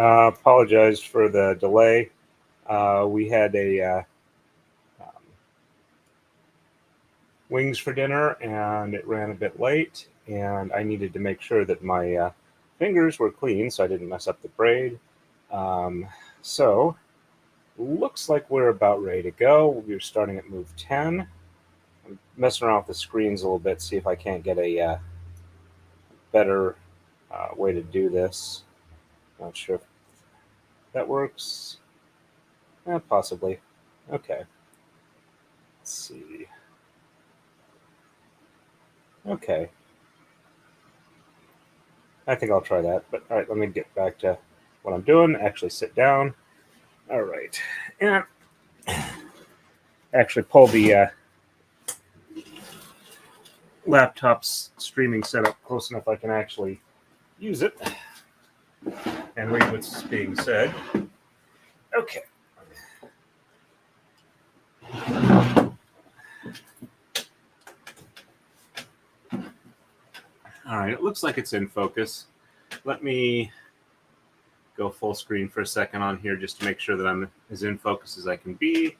Apologize for the delay. We had wings for dinner, and it ran a bit late, and I needed to make sure that my fingers were clean so I didn't mess up the braid. So looks like we're about ready to go. We're starting at move 10. I'm messing around with the screens a little bit, see if I can't get a better way to do this. Not sure if that works. Possibly. Okay. Let's see. Okay. I think I'll try that. But all right, let me get back to what I'm doing. Actually sit down. All right. And actually pull the laptop's streaming setup close enough I can actually use it and read what's being said. Okay. All right, it looks like it's in focus. Let me go full screen for a second on here just to make sure that I'm as in focus as I can be.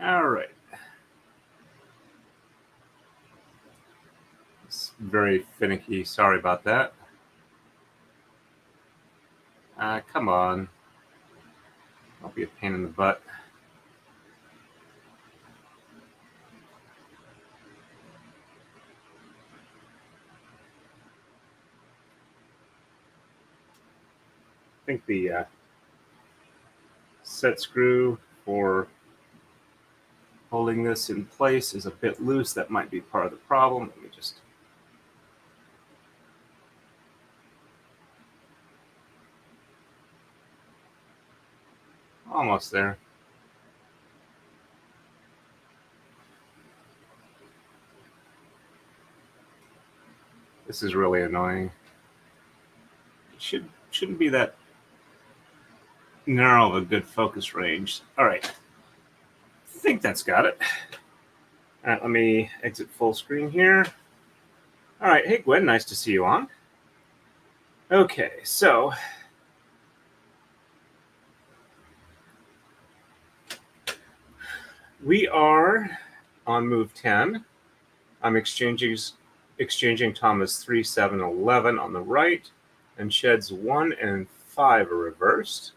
All right. It's very finicky. Sorry about that. Come on. I'll be a pain in the butt. I think the set screw for holding this in place is a bit loose. That might be part of the problem. Let me just... Almost there. This is really annoying. It shouldn't be that narrow of a good focus range. All right. I think that's got it. All right, let me exit full screen here. All right. Hey, Gwen, nice to see you on. Okay, so we are on move 10. I'm exchanging Thomas 3, 7, 11 on the right, and sheds 1 and 5 are reversed.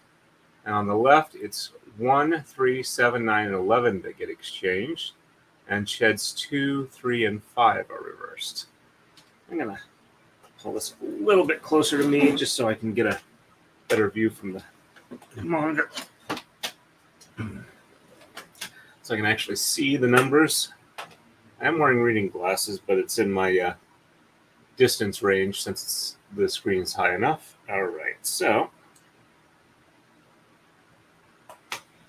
And on the left, it's 1, 3, 7, 9, and 11 that get exchanged, and sheds 2, 3, and 5 are reversed. I'm gonna pull this a little bit closer to me just so I can get a better view from the monitor, so I can actually see the numbers. I'm wearing reading glasses, but it's in my distance range since the screen's high enough. All right, so,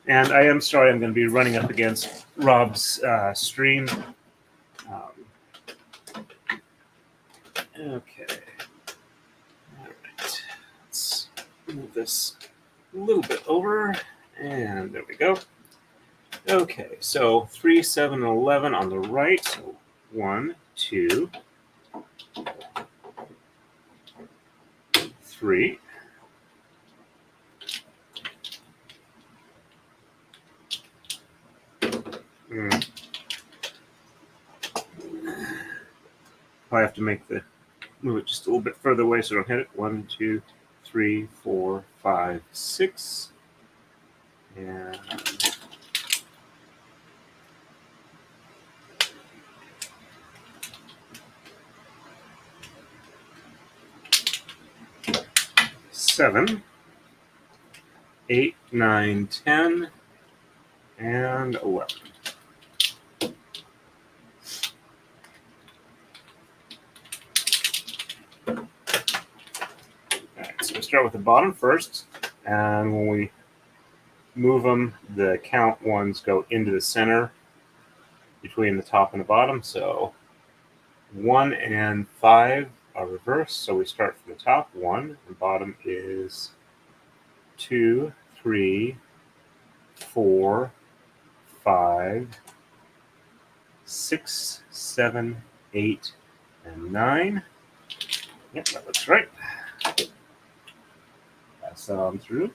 and I am sorry I'm going to be running up against Rob's stream. Okay. All right. Let's move this a little bit over, and there we go. Okay, so 3, 7, and 11 on the right. So 1, 2, 3. I have to move it just a little bit further away so I don't hit it. 1, 2, 3, 4, 5, 6. And 7, 8, 9, 10, and 11. So we start with the bottom first, and when we move them, the count ones go into the center between the top and the bottom. So 1 and 5 are reversed. So we start from the top, 1, and bottom is 2, 3, 4, 5, 6, 7, 8, and 9. Yep, that looks right. Pass that on through.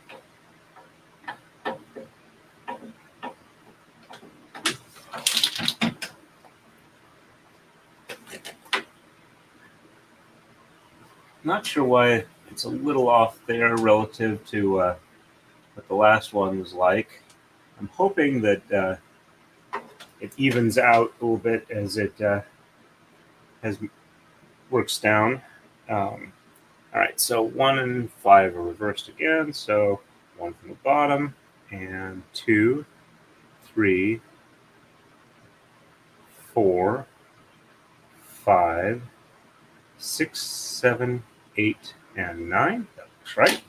Not sure why it's a little off there relative to what the last one was like. I'm hoping that it evens out a little bit as it works down. All right, so 1 and 5 are reversed again. So 1 from the bottom, and 2, 3, 4, 5, 6, 7, 8, and 9. That looks right.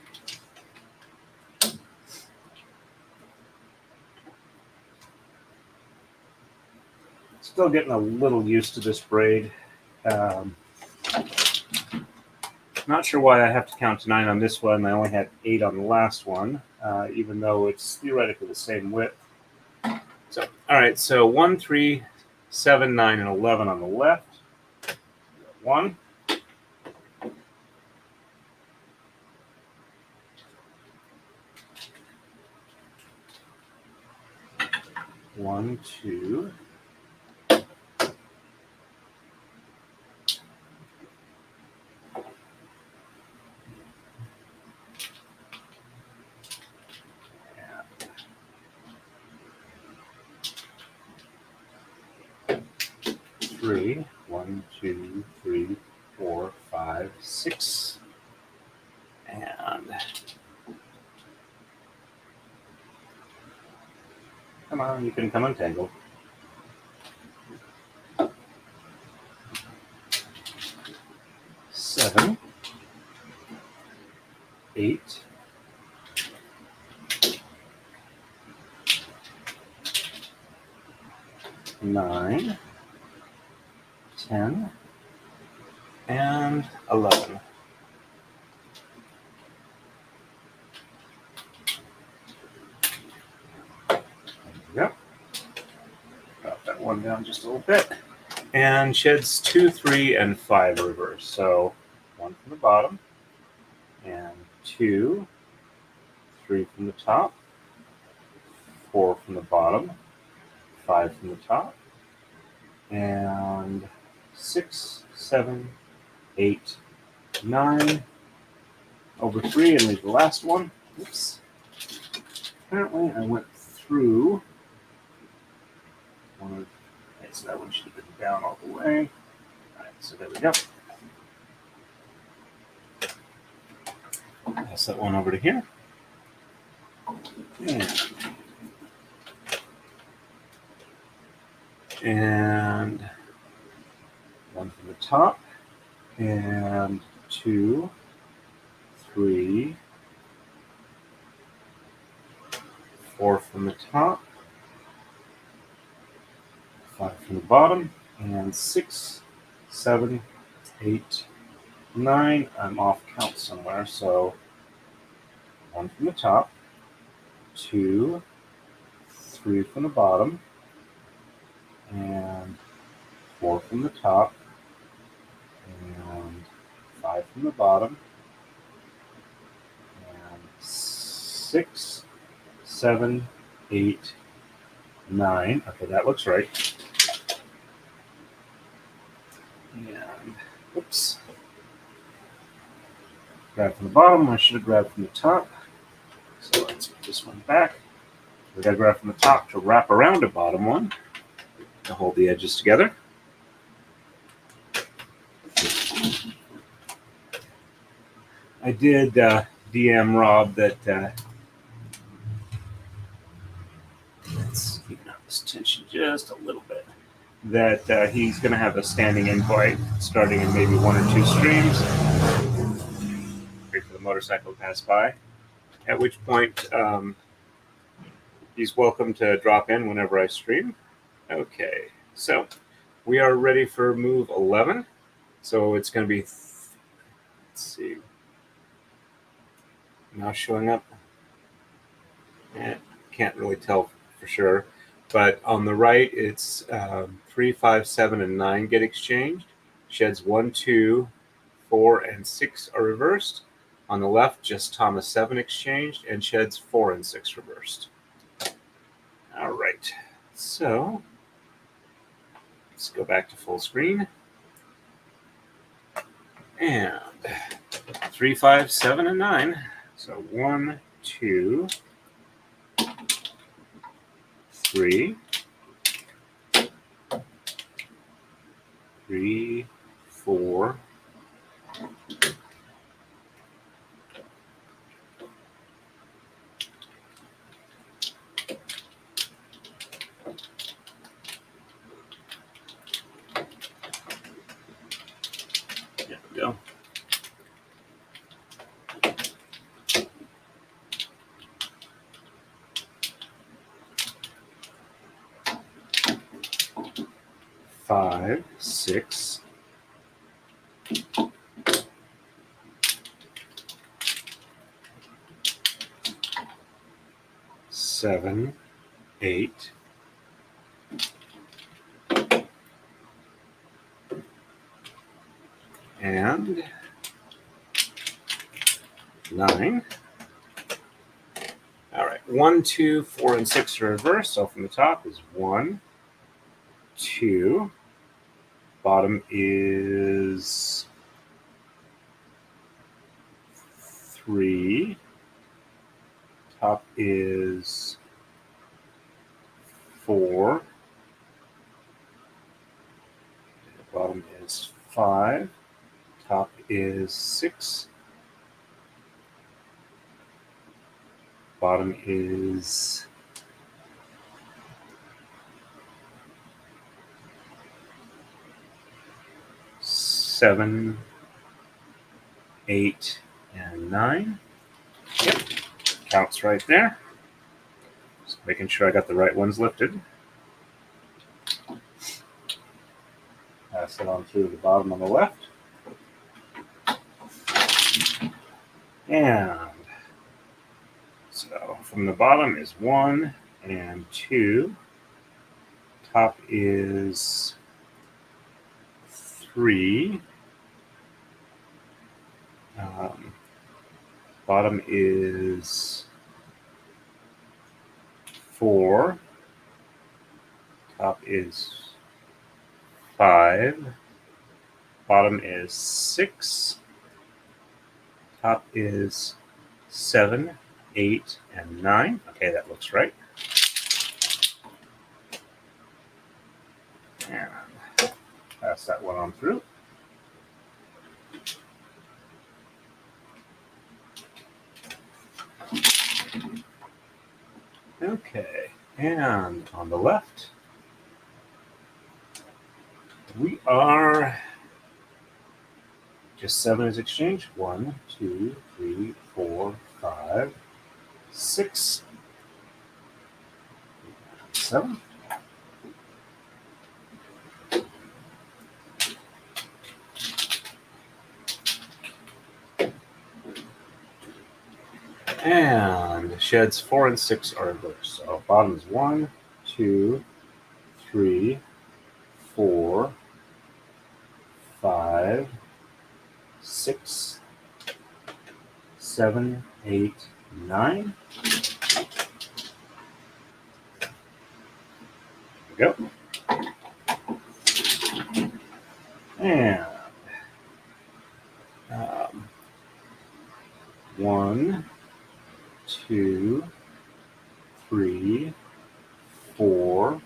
Still getting a little used to this braid. Not sure why I have to count to 9 on this one. I only had 8 on the last one, even though it's theoretically the same width. So, all right, so 1, 3, 7, 9, and 11 on the left. 1. 1, 2. 3. 1, 2, 3, 4, 5, 6. And come on, you can come untangled. 7, 8, 9, 10, and 11. Yep. Drop that one down just a little bit. And sheds 2, 3, and 5 reverse. So 1 from the bottom, and 2, 3 from the top, 4 from the bottom, 5 from the top, and 6, 7, 8, 9, over 3, and leave the last one. Oops. Apparently I went through one of, okay, so that one should have been down all the way. All right, so there we go. Pass that one over to here. And 1 from the top, and 2, 3, 4 from the top, 5 from the bottom, and 6, 7, 8, 9. I'm off count somewhere, so 1 from the top, 2, 3 from the bottom, and 4 from the top, and 5 from the bottom, and 6, 7, 8, 9. Okay, that looks right. And oops. Grab from the bottom. I should have grabbed from the top. So let's put this one back. We got to grab from the top to wrap around a bottom one to hold the edges together. I did DM Rob that let's even out this tension just a little bit. That he's going to have a standing invite starting in maybe 1 or 2 streams. Wait for the motorcycle to pass by. At which point, he's welcome to drop in whenever I stream. Okay, so we are ready for move 11. So it's going to be, let's see, now showing up. Can't really tell for sure, but on the right, it's 3, 5, 7, and 9 get exchanged. Sheds 1, 2, 4, and 6 are reversed. On the left, just Thomas 7 exchanged, and sheds 4 and 6 reversed. All right, so let's go back to full screen. And 3, 5, 7, and 9. So 1, 2, 3, 3, 4, there we go. Five, 6, 7, 8, and 9. All right, 1, 2, 4, and 6 are reversed. So from the top is 1, 2. Bottom is 3. Top is 4. Bottom is 5. Top is 6. Bottom is 7, 8, and 9. Yep, counts right there. Just making sure I got the right ones lifted. Pass it on through the bottom on the left. And so from the bottom is 1 and 2. Top is 3. Bottom is 4. Top is 5. Bottom is 6. Top is 7, 8, and 9. Okay, that looks right. And pass that one on through. Okay, and on the left, we are just 7 is exchanged. 1, 2, 3, 4, 5, 6, 7. And sheds 4 and 6 are reversed. So bottom is 1, 2, 3, 4, 5, 6, 7, 8, 9. There we go. And 1, 2, 3, 4,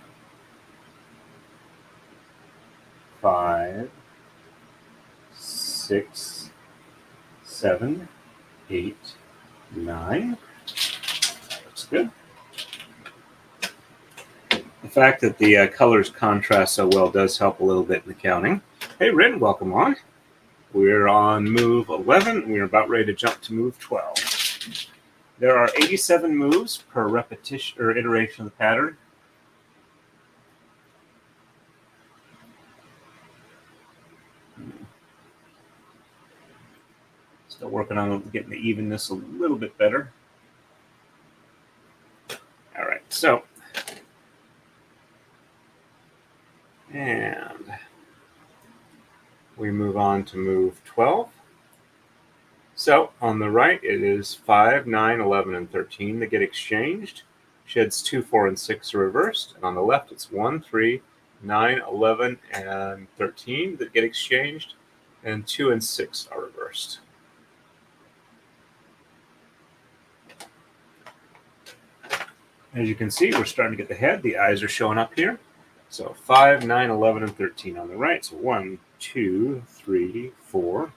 5, 6, 7, 8, 9. That looks good. The fact that the colors contrast so well does help a little bit in the counting. Hey, Rin, welcome on. We're on move 11. We're about ready to jump to move 12. There are 87 moves per repetition or iteration of the pattern. Still working on getting the evenness a little bit better. All right, so we move on to move 12. So on the right, it is 5, 9, 11, and 13 that get exchanged. Sheds 2, 4, and 6 are reversed. And on the left, it's 1, 3, 9, 11, and 13 that get exchanged. And 2 and 6 are reversed. As you can see, we're starting to get the head. The eyes are showing up here. So 5, 9, 11, and 13 on the right. So 1, 2, 3, 4.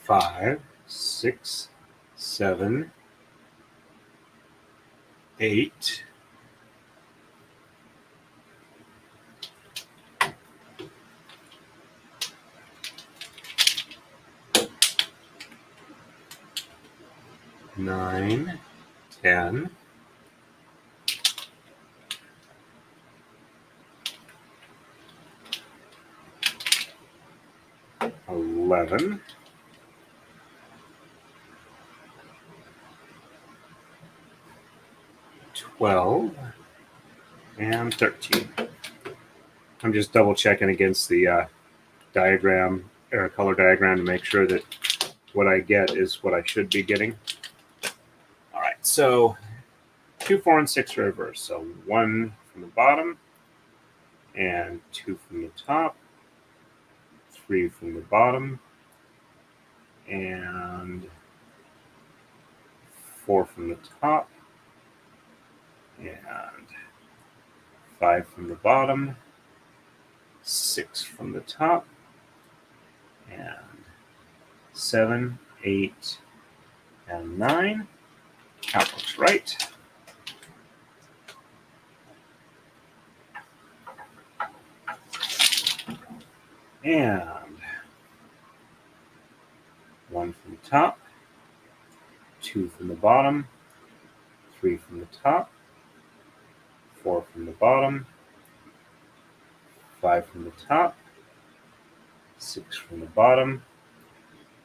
5, 6, 7, 8, 9, 10, 11, 12, and 13. I'm just double checking against the diagram or color diagram to make sure that what I get is what I should be getting. All right, so 2, 4, and 6 are reversed. So 1 from the bottom and 2 from the top, 3 from the bottom, and 4 from the top, and 5 from the bottom, 6 from the top, and 7, 8, and 9. That looks right. And 1 from the top, 2 from the bottom, 3 from the top, 4 from the bottom, 5 from the top, 6 from the bottom,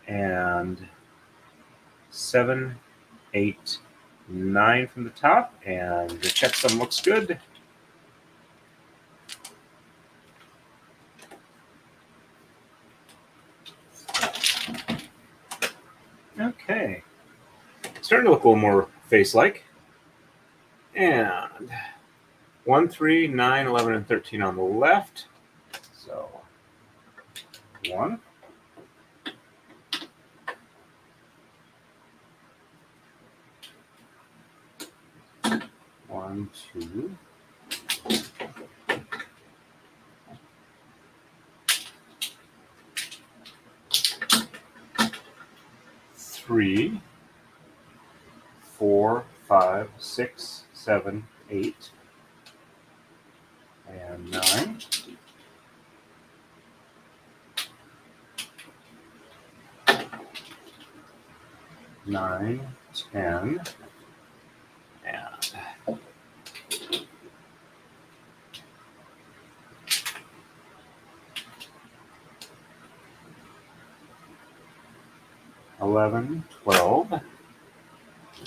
and 7, 8, 9 from the top. And the checksum looks good. Okay. Starting to look a little more face-like. And 1, 3, 9, 11, and 13 on the left. So 1, 1, 2, 3, 4, 5, 6, 7, 8, and 9. 9, 10, and 11, 12,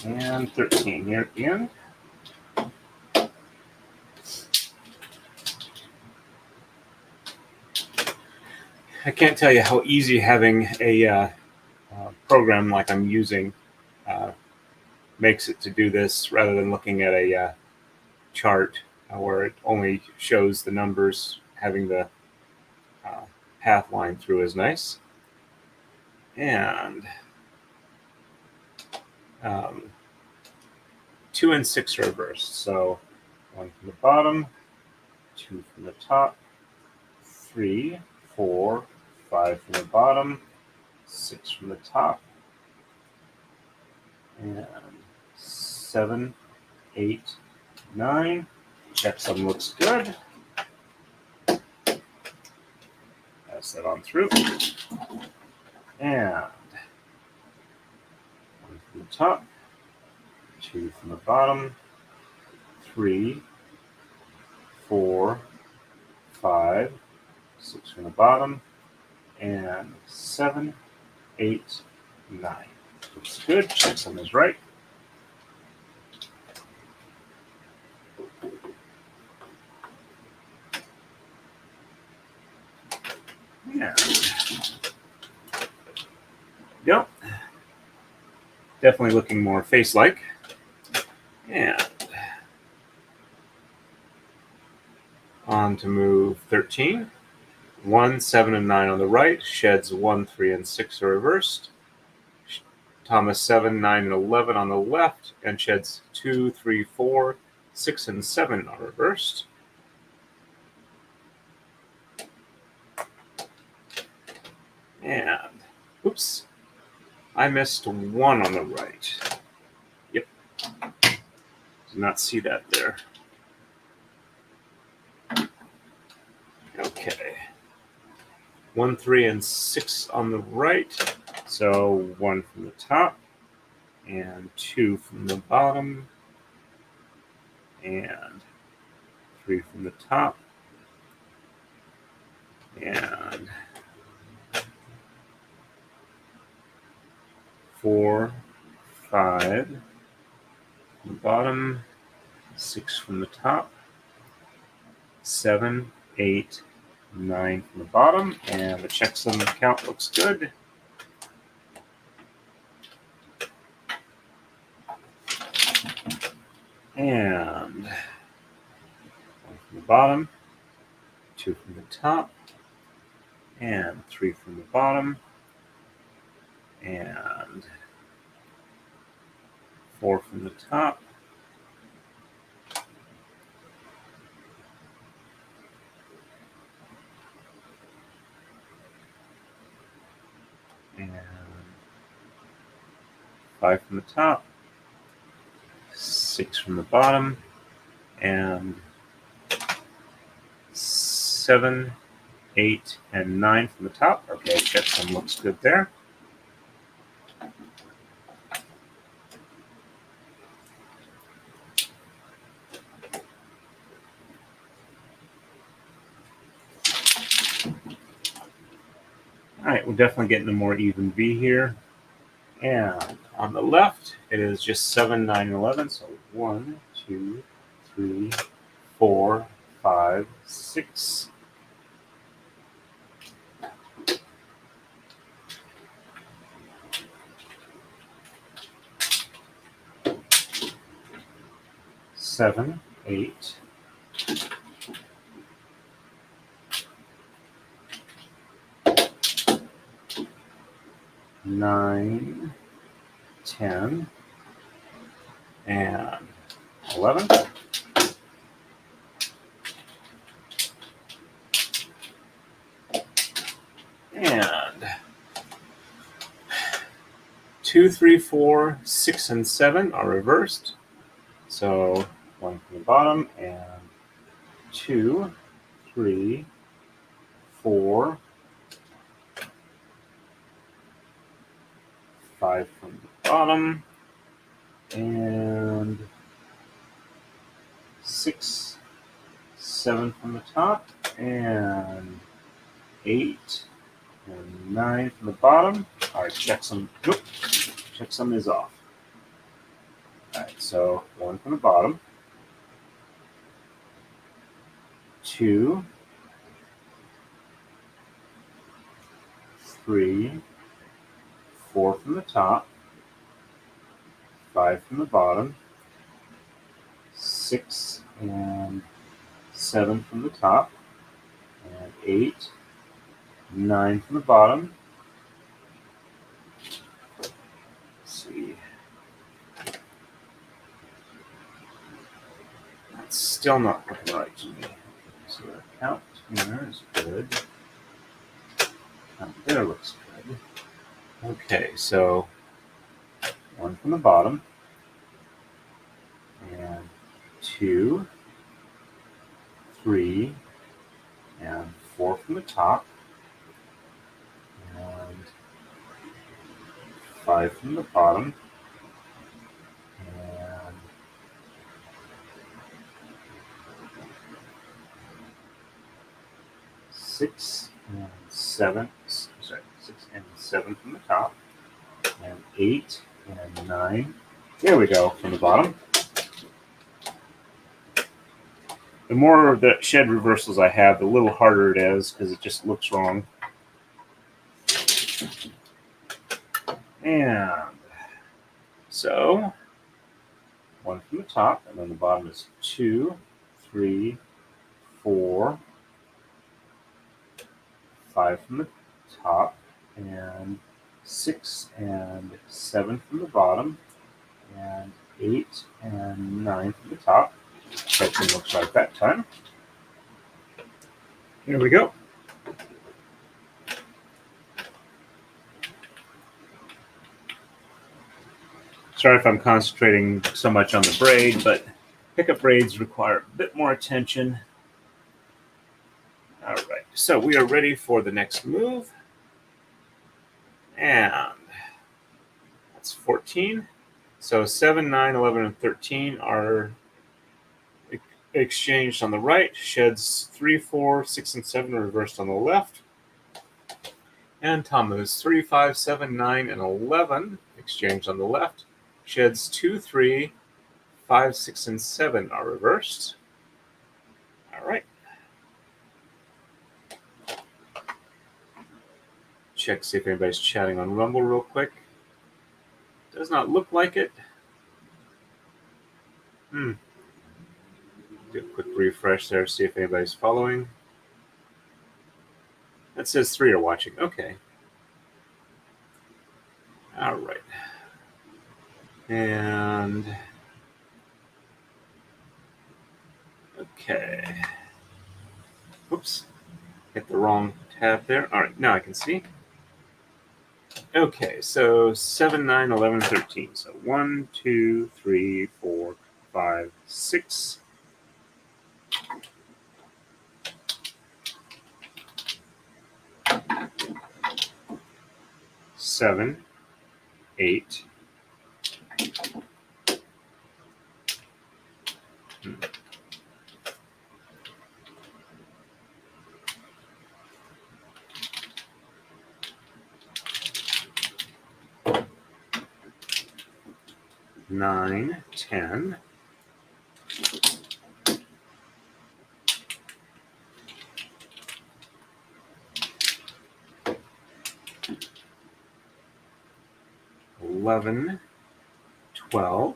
and 13 here at the end. I can't tell you how easy having a program like I'm using makes it to do this rather than looking at a chart where it only shows the numbers. Having the path line through is nice. And 2 and 6 are reversed. So 1 from the bottom, 2 from the top, 3, 4, 5 from the bottom, 6 from the top, and 7, 8, 9. Checksum looks good. Pass that on through. And 1 from the top, 2 from the bottom, 3, 4, 5, 6 from the bottom, and 7, 8, 9. Looks good. Checksum is right. Yeah. Yep. Definitely looking more face-like. And on to move 13. 1, 7, and 9 on the right. Sheds 1, 3, and 6 are reversed. Thomas 7, 9, and 11 on the left. And sheds 2, 3, 4, 6, and 7 are reversed. And, oops, I missed 1 on the right. Yep. Did not see that there. Okay. 1, 3, and 6 on the right. So 1 from the top, and 2 from the bottom, and 3 from the top, and 4, 5 from the bottom, 6 from the top, 7, 8, 9 from the bottom, and the checksum count looks good. And 1 from the bottom, 2 from the top, and 3 from the bottom, and 4 from the top, and 5 from the top, 6 from the bottom, and 7, 8, and 9 from the top. Okay, checksum looks good there. All right, we're definitely getting a more even V here. And on the left, it is just 7, 9, and 11. So 1, 2, 3, 4, 5, 6. Seven, 8, 9, 10, and 11. And 2, 3, 4, 6, and 7 are reversed. So 1 from the bottom, and 2, 3, 4, 5 from the bottom, and 6, 7 from the top, and 8, and 9 from the bottom. All right, checksum. Nope, checksum is off. All right, so 1 from the bottom, 2, 3, 4 from the top, 5 from the bottom, 6 and 7 from the top, and 8, 9 from the bottom. Let's see. That's still not looking right to me. So the count here is good. Count there looks good. Okay, so 1 from the bottom, and 2, 3, and 4 from the top, and 5 from the bottom, and 6 and 7. Sorry, 6 and 7 from the top, and 8 and 9. There we go, from the bottom. The more of the shed reversals I have, the little harder it is because it just looks wrong. And so 1 from the top, and then the bottom is 2, 3, 4, 5 from the top, and 6 and 7 from the bottom, and 8 and 9 from the top. That looks right that time. Here we go. Sorry if I'm concentrating so much on the braid, but pickup braids require a bit more attention. All right, so we are ready for the next move. And that's 14. So 7, 9, 11, and 13 are exchanged on the right. Sheds 3, 4, 6, and 7 are reversed on the left. And Tammuz 3, 5, 7, 9, and 11 exchanged on the left. Sheds 2, 3, 5, 6, and 7 are reversed. All right. Check, see if anybody's chatting on Rumble real quick. Does not look like it. Do a quick refresh there, see if anybody's following. That says 3 are watching. Okay. All right. And okay. Oops. Hit the wrong tab there. All right, now I can see. Okay, so 7, 9, 11, 13. So 1, 2, 3, 4, 5, 6. 7, 8. 9, 10. 11, 12,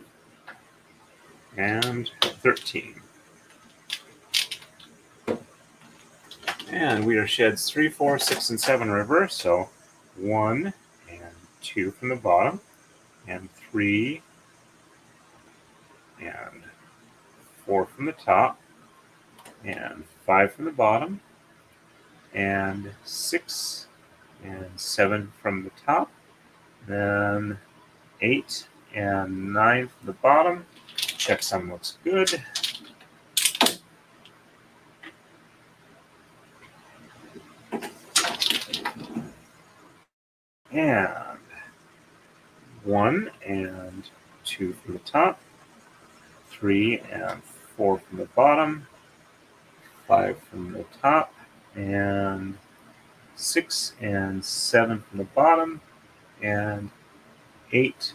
and 13. And we are sheds 3, 4, 6, and 7 reverse. So 1 and 2 from the bottom, and 3 and 4 from the top, and 5 from the bottom, and 6 and 7 from the top, then 8 and 9 from the bottom. Checksum looks good. And 1 and 2 from the top, 3 and 4 from the bottom, 5 from the top, and 6 and 7 from the bottom, and 8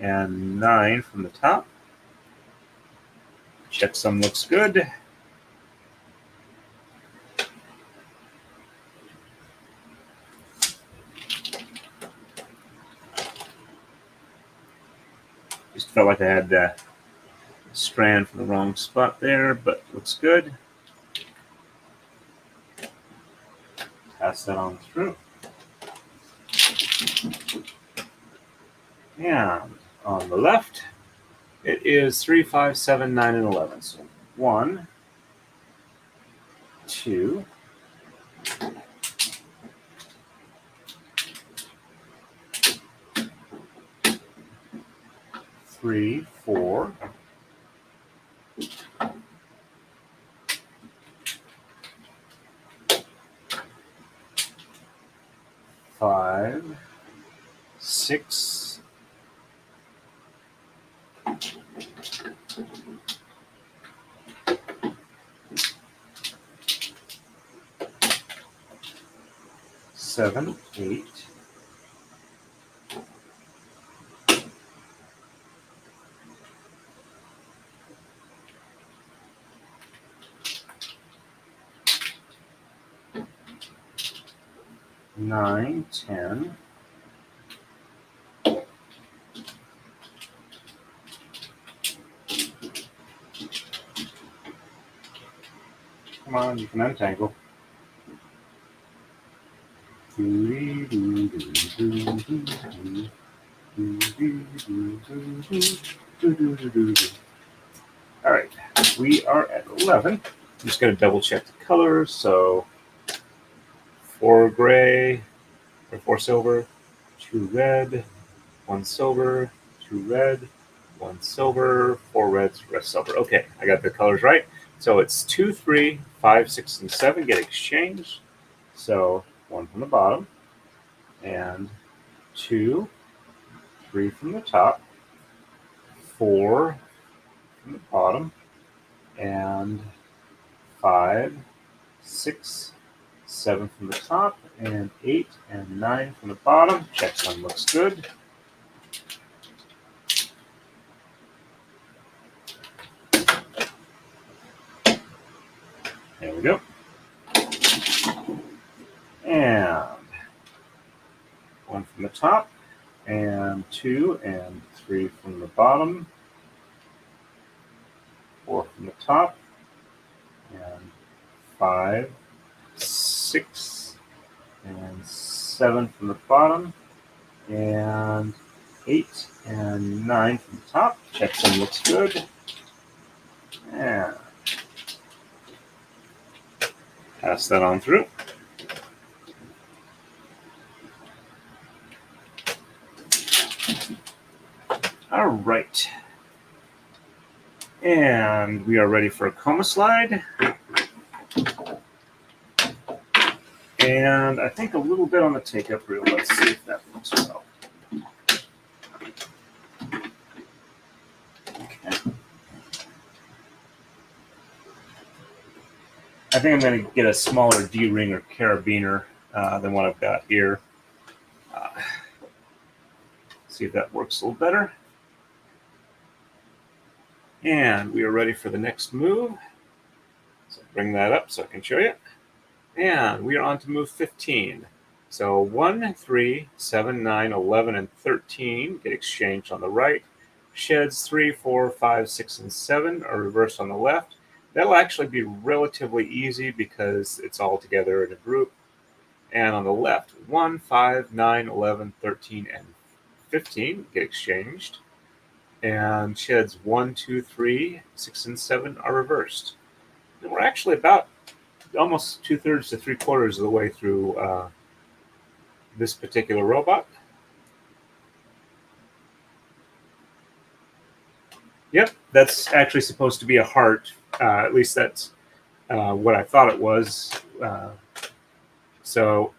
and 9 from the top. Checksum looks good. Just felt like I had the strand from the wrong spot there, but looks good. Pass that on through. And on the left, it is 3, 5, 7, 9, and 11. So 1, 2, 3, 4, 5, 6, 7, 8, 9, 10. Come on, you can untangle. All right, we are at 11. I'm just going to double check the colors. So 4 gray, or 4 silver, 2 red, 1 silver, 2 red, 1 silver, 4 reds, rest silver. Okay, I got the colors right. So it's 2, 3, 5, 6, and 7 get exchanged. So 1 from the bottom, and 2, 3 from the top, 4 from the bottom, and 5, 6, 7 from the top, and 8 and 9 from the bottom. Checksum looks good. There we go. And 1 from the top, and 2 and 3 from the bottom, 4 from the top, and 5, 6, and 7 from the bottom, and 8 and 9 from the top. Checksum looks good. And pass that on through. All right. And we are ready for a coma slide. And I think a little bit on the take-up reel. Let's see if that works well. Okay. I think I'm going to get a smaller D-ring or carabiner than what I've got here. See if that works a little better. And we are ready for the next move. So bring that up so I can show you. And we are on to move 15. So 1, 3, 7, 9, 11, and 13 get exchanged on the right. Sheds 3, 4, 5, 6, and 7 are reversed on the left. That'll actually be relatively easy because it's all together in a group. And on the left, 1, 5, 9, 11, 13, and 15 get exchanged. And sheds 1, 2, 3, 6, and 7 are reversed. And we're actually about almost 2/3 to 3/4 of the way through this particular robot. Yep, that's actually supposed to be a heart. At least that's what I thought it was. So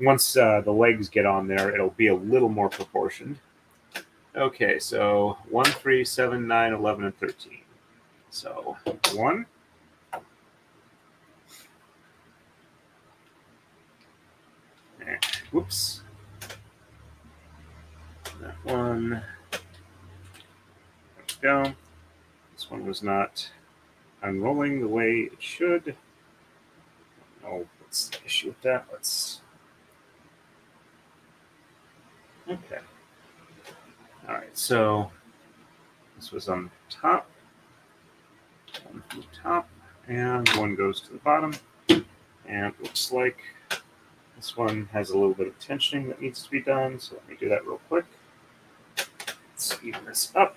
once the legs get on there, it'll be a little more proportioned. Okay, so 1, 3, 7, 9, 11, and 13. So 1. And, whoops. That one. There we go. This one was not unrolling the way it should. Oh, what's the issue with that? Let's. Okay. All right, so this was on the top. One from the top, and one goes to the bottom. And it looks like this one has a little bit of tensioning that needs to be done, so let me do that real quick. Let's even this up.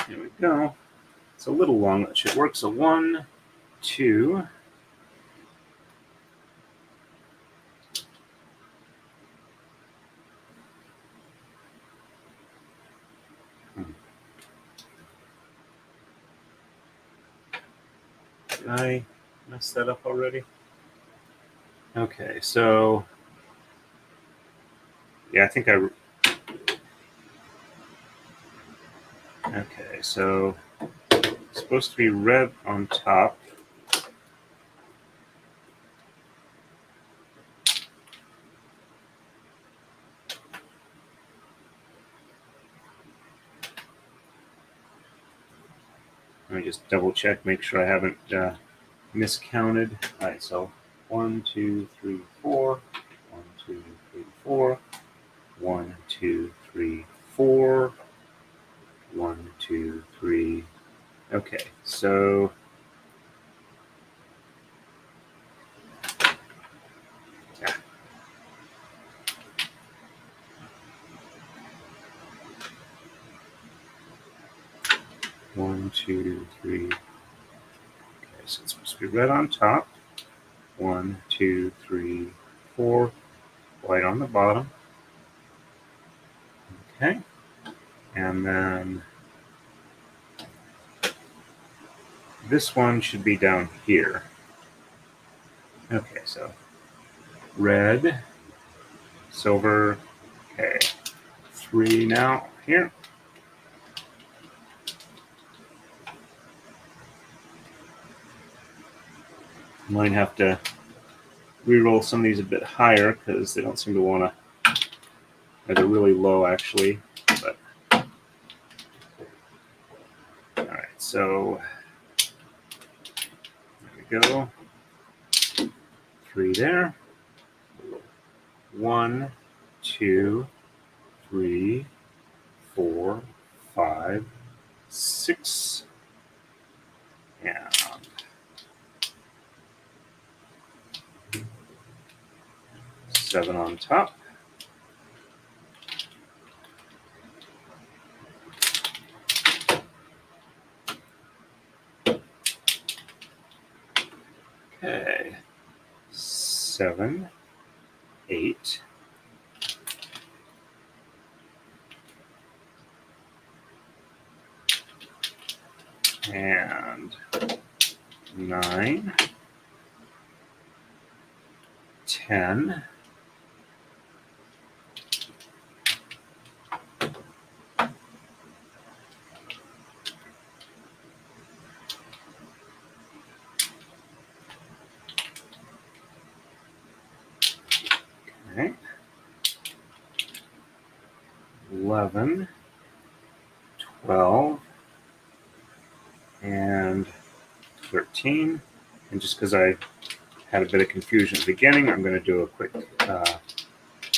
There we go. It's a little long. That should work. So 1, 2. Did I mess that up already? Okay, so yeah, I think Okay, so it's supposed to be red on top. Let me just double check, make sure I haven't miscounted. All right, so 1, 2, 3, 4. 1, 2, 3, 4. 1, 2, 3, 4. 1, 2, 3. Okay, so yeah. 1, 2, 3. Okay, so it's supposed to be red on top. 1, 2, 3, 4. White on the bottom. Okay, and then this one should be down here. Okay, so red, silver. Okay, 3 now here. Might have to re-roll some of these a bit higher because they don't seem to want to. They're really low actually. But all right, so there we go. 3 there. 1, 2, 3, 4, 5, 6, and 7 on top. Okay, 7, 8. And 9, 10, okay, 11, 12, and 13. And just because I had a bit of confusion at the beginning, I'm going to do a quick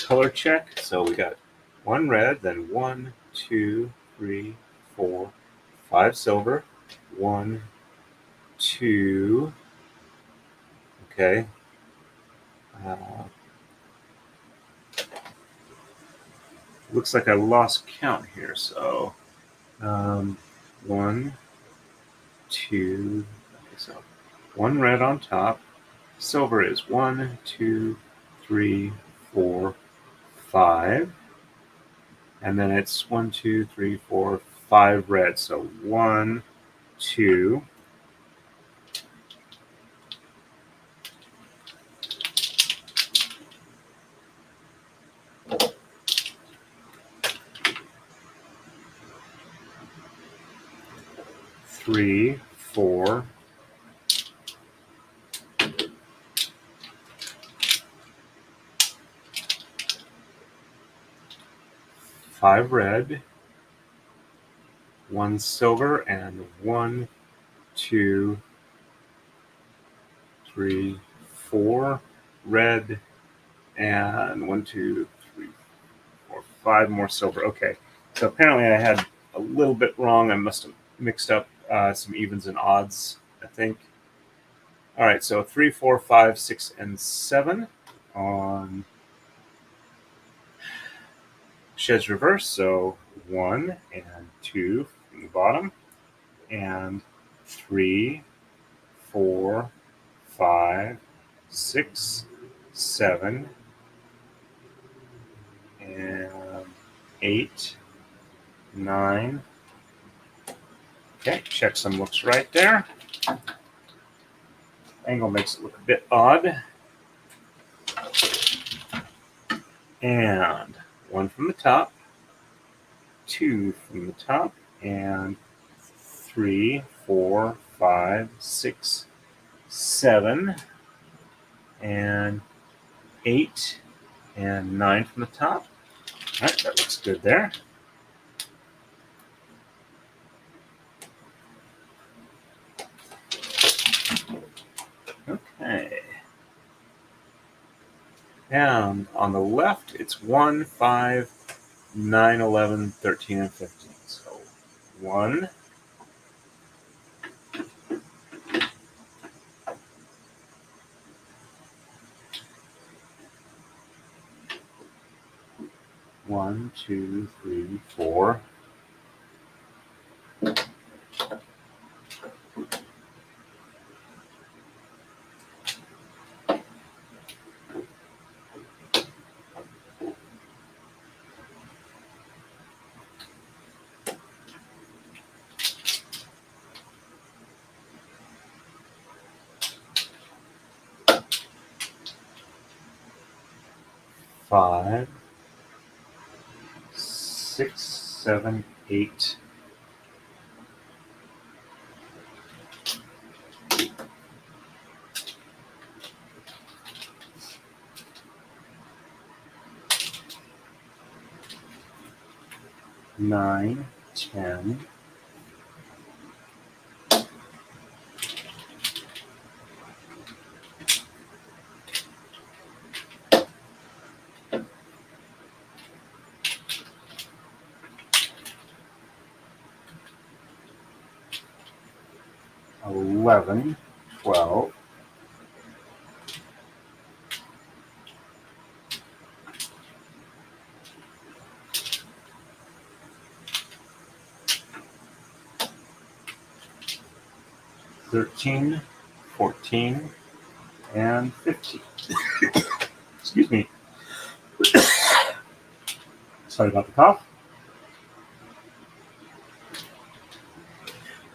color check. So we got 1 red, then 1, 2, 3, 4, 5 silver, 1, 2. Okay. Looks like I lost count here. So 1, 2. Okay, so 1 red on top. Silver is 1, 2, 3, 4, 5. And then it's 1, 2, 3, 4, 5 red. So 1, 2. Three, 4, 5 red, 1 silver, and 1, 2, 3, 4 red, and 1, 2, 3, 4, 5 more silver. Okay, so apparently I had a little bit wrong. I must have mixed up some evens and odds, I think. All right, so 3, 4, 5, 6, and 7 on sheds reverse. So 1 and 2 from the bottom, and 3, 4, 5, 6, 7, and 8, 9. Okay, checksum looks right there. Angle makes it look a bit odd. And 1 from the top, 2 from the top, and 3, 4, 5, 6, 7, and 8, and 9 from the top. All right, that looks good there. Okay. And on the left, it's 1, 5, 9, 11, 13, and 15. So 1, 1, 2, 3, 4. 5, 6, 7, 8. 9, 10, 11, 12, 13, 14, and 15. Excuse me. Sorry about the cough.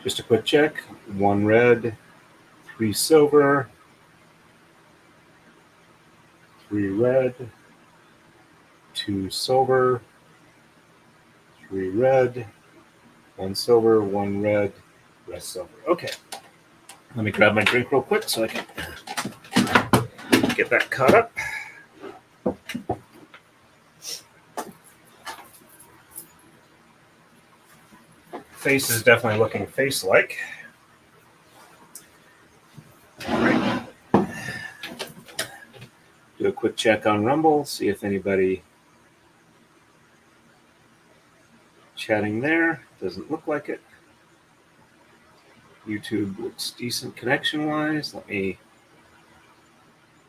Just a quick check. 1 red, 3 silver, 3 red, 2 silver, 3 red, 1 silver, 1 red, rest silver. Okay. Let me grab my drink real quick so I can get that caught up. Face is definitely looking face-like. All right. Do a quick check on Rumble, see if anybody chatting there. Doesn't look like it. YouTube looks decent connection-wise. Let me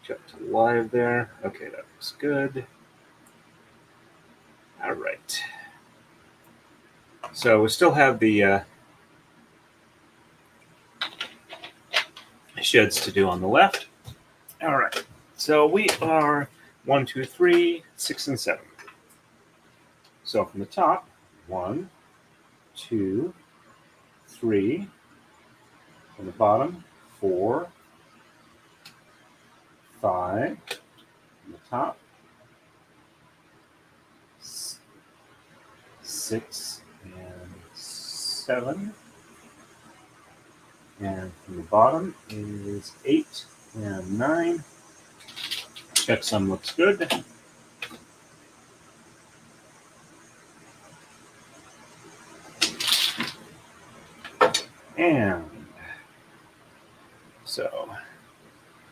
check to live there. Okay, that looks good. All right. So we still have the sheds to do on the left. All right. So we are 1, 2, 3, 6, and 7. So from the top, 1, 2, 3. From the bottom, 4, 5. From the top, 6, and 7. And from the bottom is 8 and 9. Checksum looks good. And so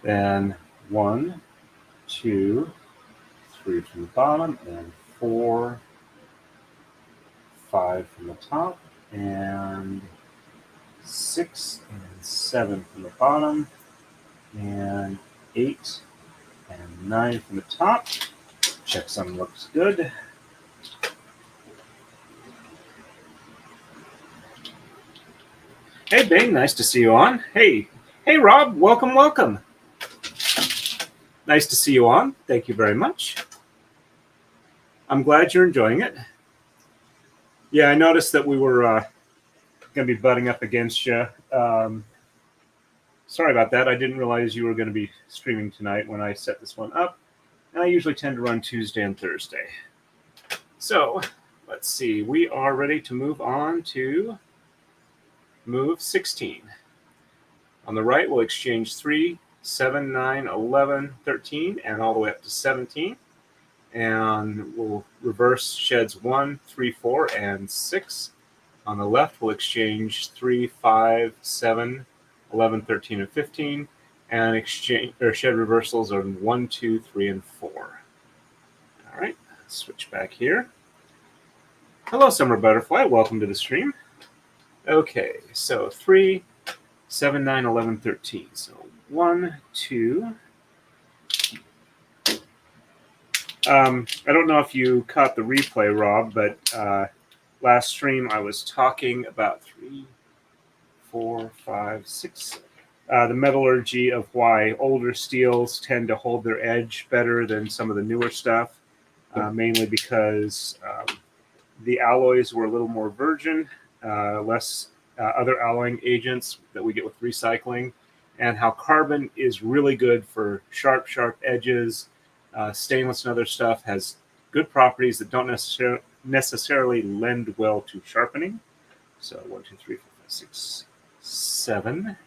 then 1, 2, 3 from the bottom, and 4, 5 from the top, and 6 and 7 from the bottom, and 8 and 9 from the top. Checksum looks good. Hey, Bing, nice to see you on. Hey, Rob, welcome. Nice to see you on. Thank you very much. I'm glad you're enjoying it. Yeah, I noticed that we were going to be butting up against you. Sorry about that. I didn't realize you were going to be streaming tonight when I set this one up. And I usually tend to run Tuesday and Thursday. So let's see, we are ready to move on to move 16. On the right, we'll exchange 3, 7, 9, 11, 13, and all the way up to 17. And we'll reverse sheds 1, 3, 4, and 6. On the left, we'll exchange 3, 5, 7, 11, 13, and 15. And exchange or shed reversals are 1, 2, 3, and 4. All right, switch back here. Hello, Summer Butterfly. Welcome to the stream. Okay, so 3, 7, 9, 11, 13. So 1, 2. I don't know if you caught the replay, Rob, but last stream I was talking about 3, 4, 5, 6. The metallurgy of why older steels tend to hold their edge better than some of the newer stuff, mainly because the alloys were a little more virgin, less other alloying agents that we get with recycling, and how carbon is really good for sharp edges. Stainless and other stuff has good properties that don't necessarily lend well to sharpening. So 1, 2, 3, 4, 5, 6, 7,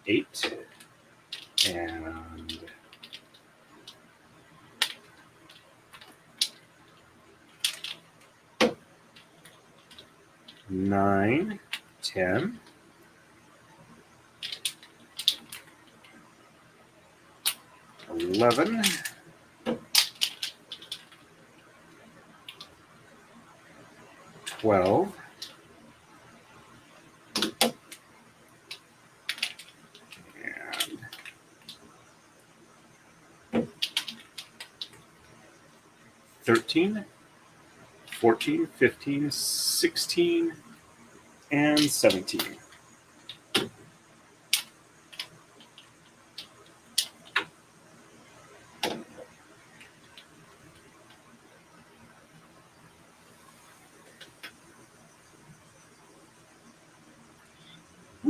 8, and 9, 10, 11, 12, and 13, 14, 15, 16, and 17.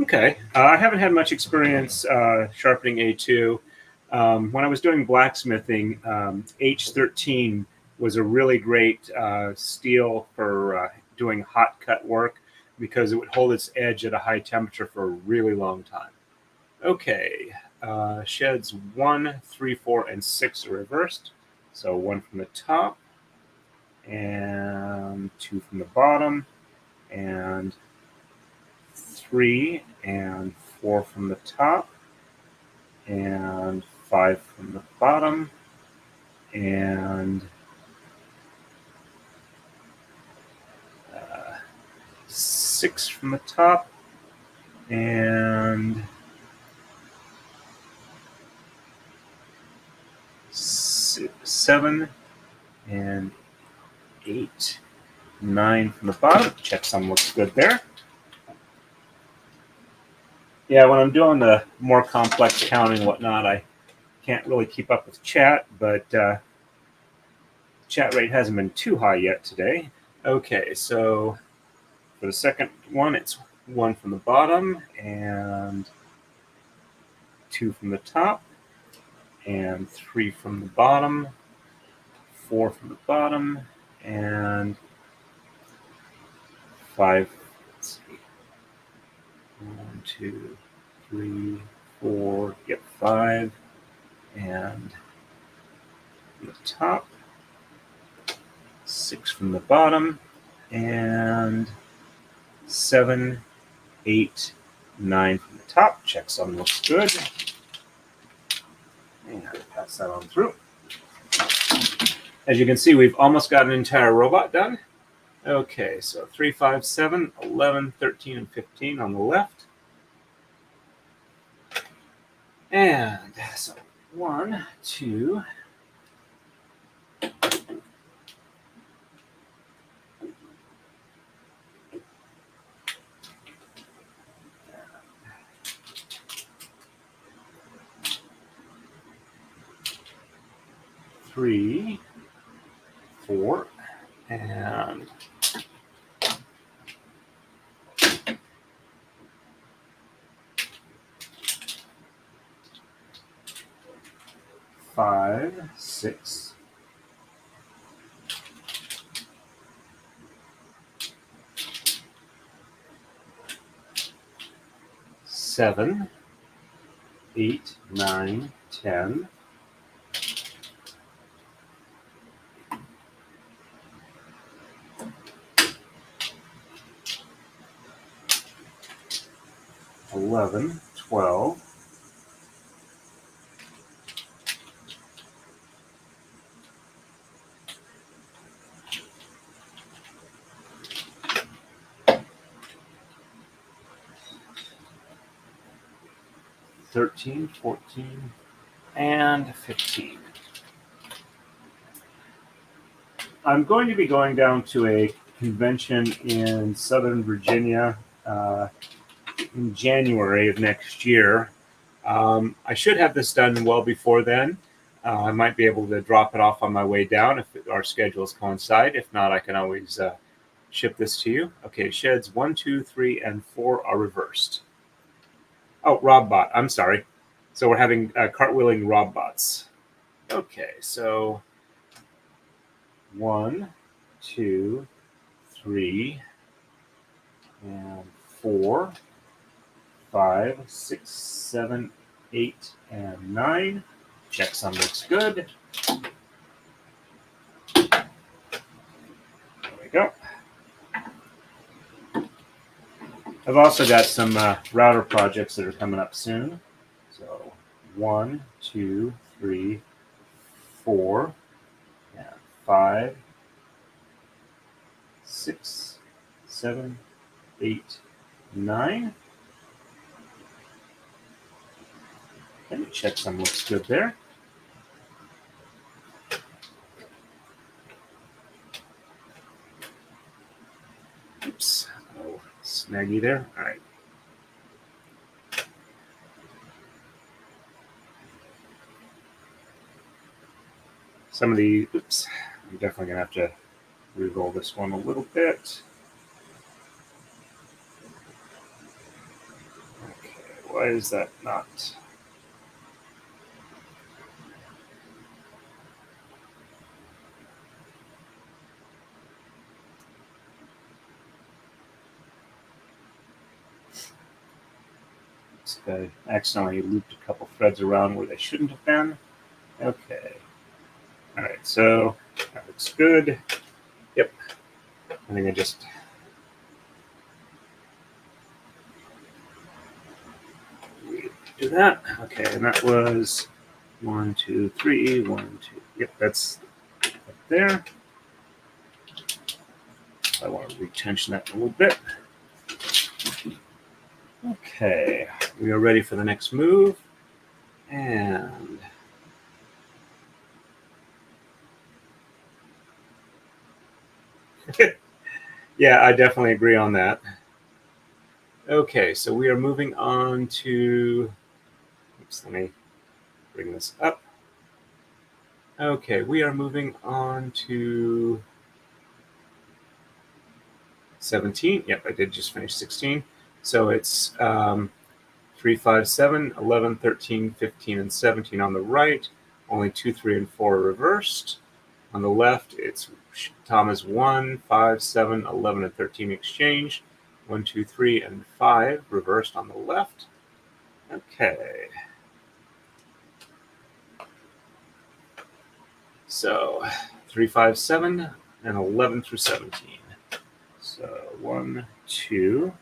Okay, I haven't had much experience sharpening A2. When I was doing blacksmithing, H13 was a really great steel for doing hot cut work because it would hold its edge at a high temperature for a really long time. Okay, sheds 1, 3, 4, and 6 are reversed. So 1 from the top, and 2 from the bottom, and 3 and 4 from the top, and 5 from the bottom, and 6 from the top, and 7 and 8, 9 from the bottom. Check some looks good there. Yeah, when I'm doing the more complex counting and whatnot, I can't really keep up with chat, but chat rate hasn't been too high yet today. Okay, so for the second one, it's 1 from the bottom and 2 from the top, and 3 from the bottom, 4 from the bottom, and 5. Let's see. 1, 2, 3, 4. Yep, 5, and from the top, 6 from the bottom, and 7, 8, 9 from the top. Check some looks good. And pass that on through. As you can see, we've almost got an entire robot done. Okay, so 3, 5, 7, 11, 13, and 15 on the left. And so 1, 2, 3, 4, and 5, 6, 7, 8, 9, 10, 11, 12, 13, 14, and 15. I'm going to be going down to a convention in Southern Virginia in January of next year. I should have this done well before then. I might be able to drop it off on my way down if our schedules coincide. If not, I can always ship this to you. Okay, sheds 1, 2, 3, and 4 are reversed. Oh, Robbot. I'm sorry. So we're having cartwheeling Robbots. Okay, so 1, 2, 3, and 4, 5, 6, 7, 8, and 9. Checksum looks good. There we go. I've also got some router projects that are coming up soon. So 1, 2, 3, 4, and 5, 6, 7, 8, 9. Let me check some looks good there. Oops. Oh, snaggy there. All right. Some of the, oops, I'm definitely going to have to re-roll this one a little bit. Okay, why is that not? I accidentally looped a couple threads around where they shouldn't have been. Okay. All right, so that looks good. Yep. I think I just do that. Okay, and that was 1, 2, 3, 1, 2. Yep, that's up there. I want to retension that a little bit. Okay, we are ready for the next move. And yeah, I definitely agree on that. Okay, so we are moving on to, oops, let me bring this up. Okay, we are moving on to 17. Yep, I did just finish 16. So it's 3, 5, 7, 11, 13, 15, and 17 on the right. Only 2, 3, and 4 are reversed. On the left, it's Thomas 1, 5, 7, 11, and 13 exchanged. 1, 2, 3, and 5 reversed on the left. Okay. So 3, 5, 7, and 11 through 17. So 1, 2.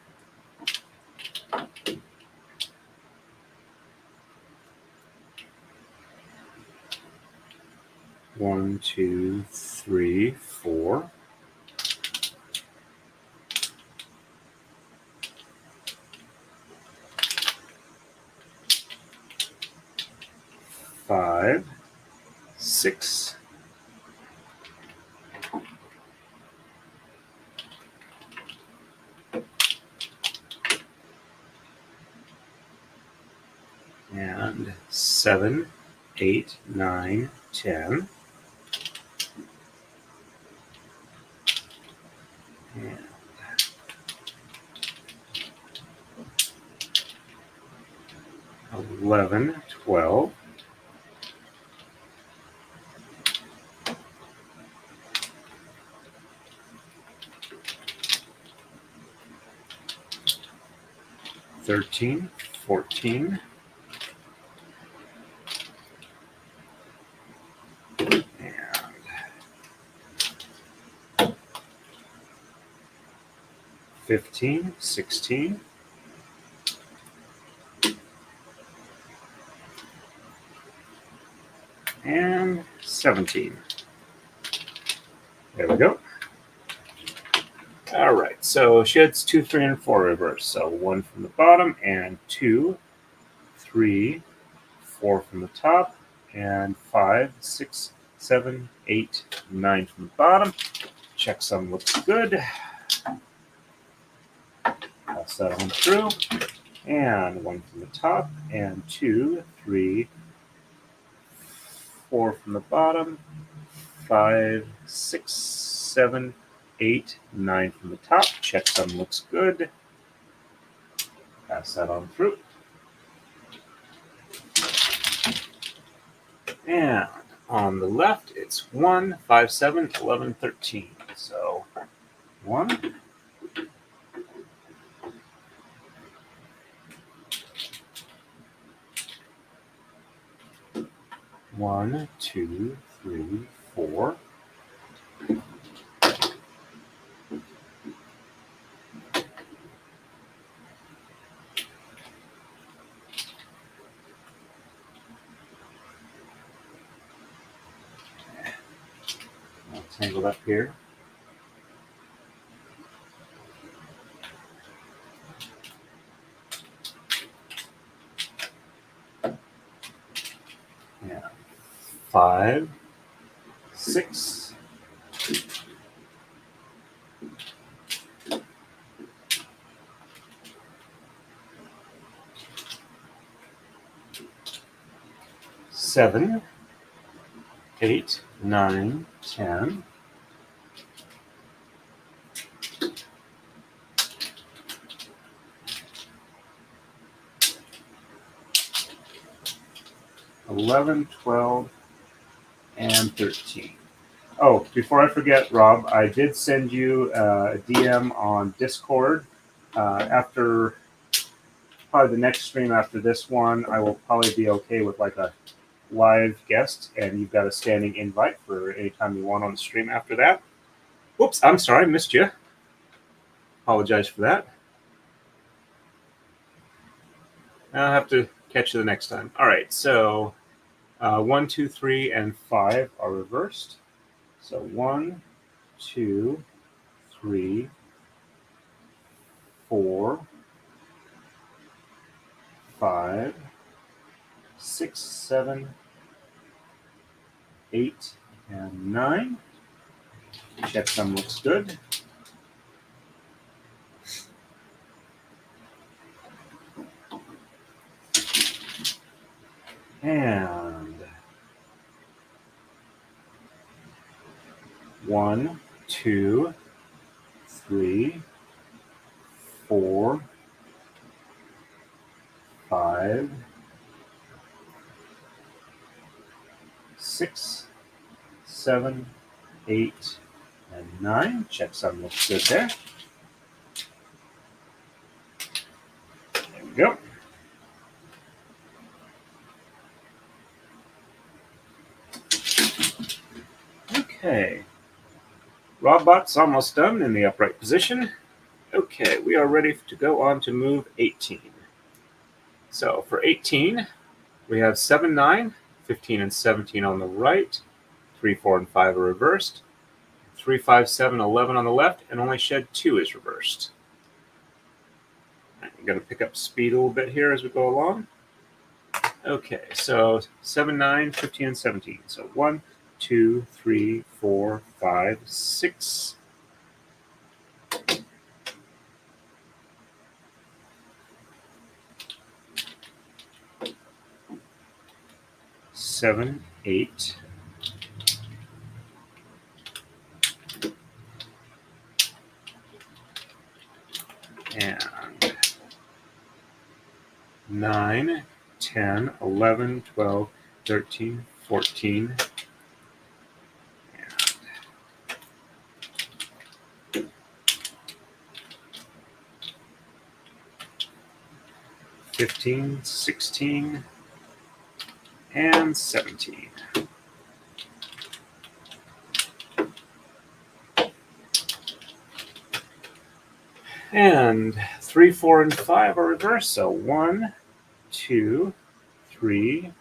1, 2, 3, 4. 5, 6. 7, 8, 9, 10. And 11, 12. 13, 14, and 15, 16, and 17. There we go. All right, so sheds 2, 3, and 4 reverse. So 1 from the bottom, and 2, 3, 4 from the top, and 5, 6, 7, 8, 9 from the bottom. Checksum looks good. Pass that on through. And 1 from the top, and 2, 3, 4 from the bottom, 5, 6, 7, 8, 9 from the top. Checksum looks good. Pass that on through. And on the left, it's 1, 5, 7, 11, 13. So 1, 1, 2, 3, 4. I'll tangle up here. Yeah. 5, 6, 7, 8, 9, 10. 11, 12, and 13. Oh, before I forget, Rob, I did send you a DM on Discord. After probably the next stream after this one, I will probably be okay with like a live guest, and you've got a standing invite for any time you want on the stream after that. Whoops, I'm sorry, missed you. Apologize for that. I'll have to catch you the next time. All right, so 1, 2, 3, and 5 are reversed. So 1, 2, 3, 4, 5, 6, 7, 8, and 9. Checksum looks good. And 1, 2, 3, 4, 5, 6, 7, 8, and 9. Checksum looks good there. There we go. Okay. Robbot's almost done in the upright position. Okay, we are ready to go on to move 18. So for 18, we have 7, 9, 15, and 17 on the right, 3, 4, and 5 are reversed, 3, 5, 7, 11 on the left, and only shed 2 is reversed. I'm going to pick up speed a little bit here as we go along. Okay, so 7, 9, 15, and 17. So 1, 2, 3, 4, 5, 6. 7, 8. And 9, 10, 11, 12, 13, 14, and 15, 16, and 17. And 3, 4, and 5 are reversed. So 1, 2, 3,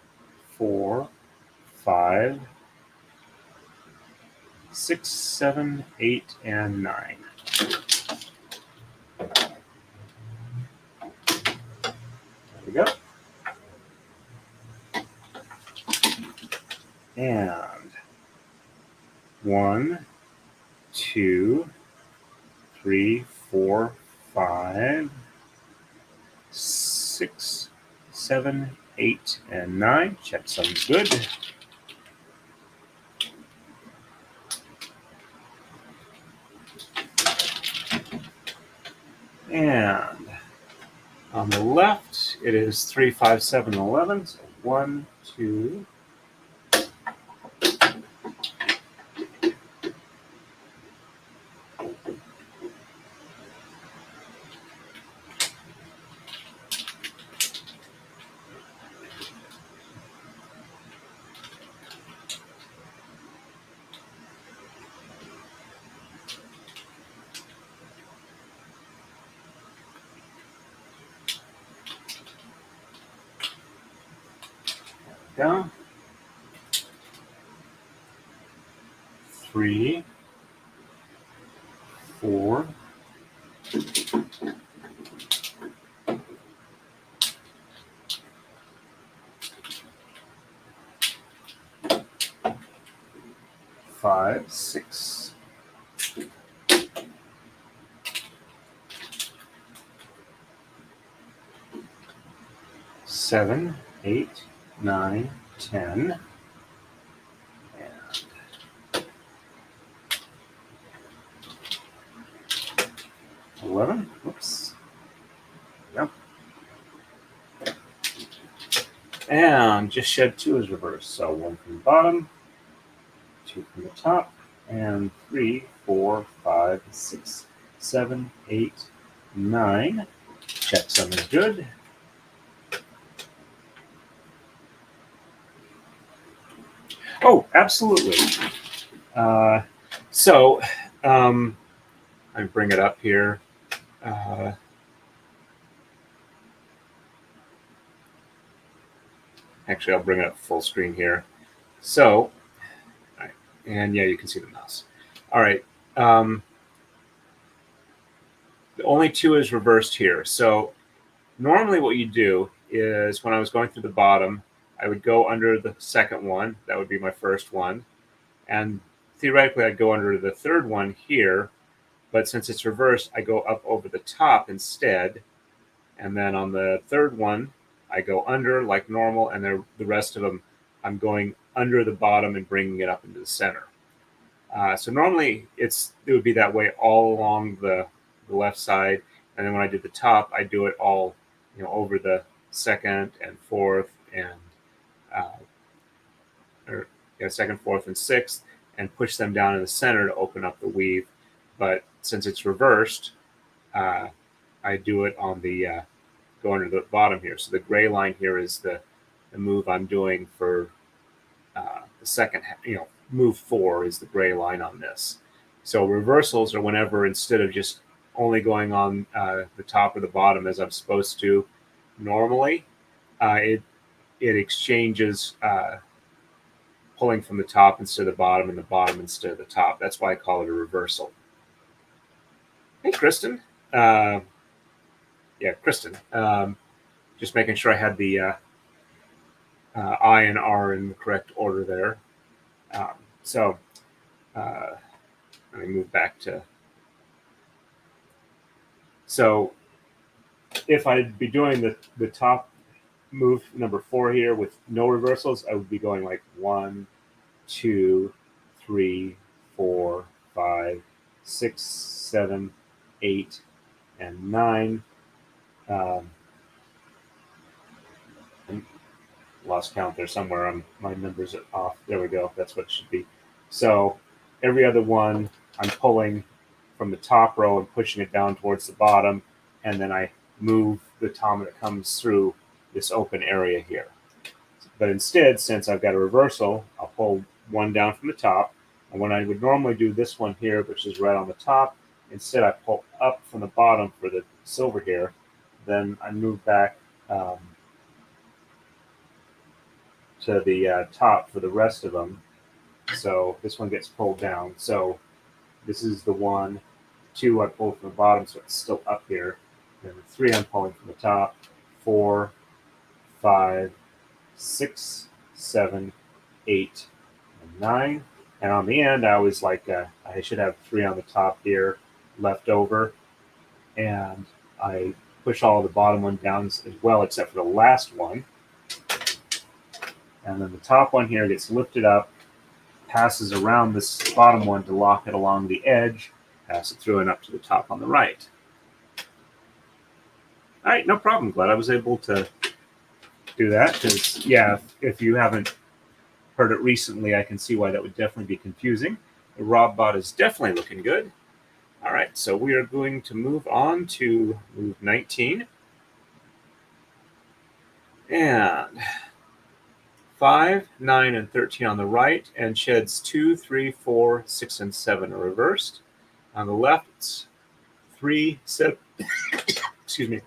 4, 5, 6, 7, 8, and 9. There we go. And 1, 2, 3, 4, 5, 6, 7, 8, and 9. Check some's good. And on the left, it is 3, 5, 7, 11. So 1, 2, down, 3, 4, 5, 6, 7, 8, 9, 10, and 11. Oops. Yep. And just shed 2 is reversed. So 1 from the bottom, 2 from the top, and 3, 4, 5, 6, 7, 8, 9. Checksum is good. Oh, absolutely. I bring it up here. Actually, I'll bring it up full screen here. So, and yeah, you can see the mouse. All right. The only 2 is reversed here. So normally what you do is when I was going through the bottom, I would go under the second one. That would be my first one. And theoretically, I'd go under the third one here. But since it's reversed, I go up over the top instead. And then on the third one, I go under like normal. And the rest of them, I'm going under the bottom and bringing it up into the center. So normally it would be that way all along the left side. And then when I did the top, I do it all over the second and fourth and second, fourth, and sixth, and push them down in the center to open up the weave. But since it's reversed, I do it on the go under the bottom here. So the gray line here is the move I'm doing for the second. Move 4 is the gray line on this. So reversals are whenever instead of just only going on the top or the bottom as I'm supposed to normally, it exchanges pulling from the top instead of the bottom and the bottom instead of the top. That's why I call it a reversal. Hey, Kristen. Kristen. Just making sure I had the I and R in the correct order there. Let me move back to. So if I'd be doing the top move number 4 here with no reversals, I would be going like 1, 2, 3, 4, 5, 6, 7, 8, and 9. I lost count there somewhere. My numbers are off. There we go. That's what it should be. So every other one, I'm pulling from the top row and pushing it down towards the bottom, and then I move the tom that comes through this open area here. But instead, since I've got a reversal, I'll pull one down from the top. And when I would normally do this one here, which is right on the top, instead I pull up from the bottom for the silver here. Then I move back to the top for the rest of them. So this one gets pulled down. So this is the 1, 2 I pull from the bottom, so it's still up here. Then the 3 I'm pulling from the top, 4, 5, 6, 7, 8, and 9. And on the end, I always like, I should have 3 on the top here left over. And I push all the bottom one down as well, except for the last one. And then the top one here gets lifted up, passes around this bottom one to lock it along the edge, pass it through and up to the top on the right. All right, no problem. Glad I was able to do that because, yeah, if you haven't heard it recently, I can see why that would definitely be confusing. The Rob bot is definitely looking good. All right, so we are going to move on to move 19. And 5, 9, and 13 on the right, and sheds 2, 3, 4, 6, and 7 are reversed. On the left, it's 3, 7, excuse me,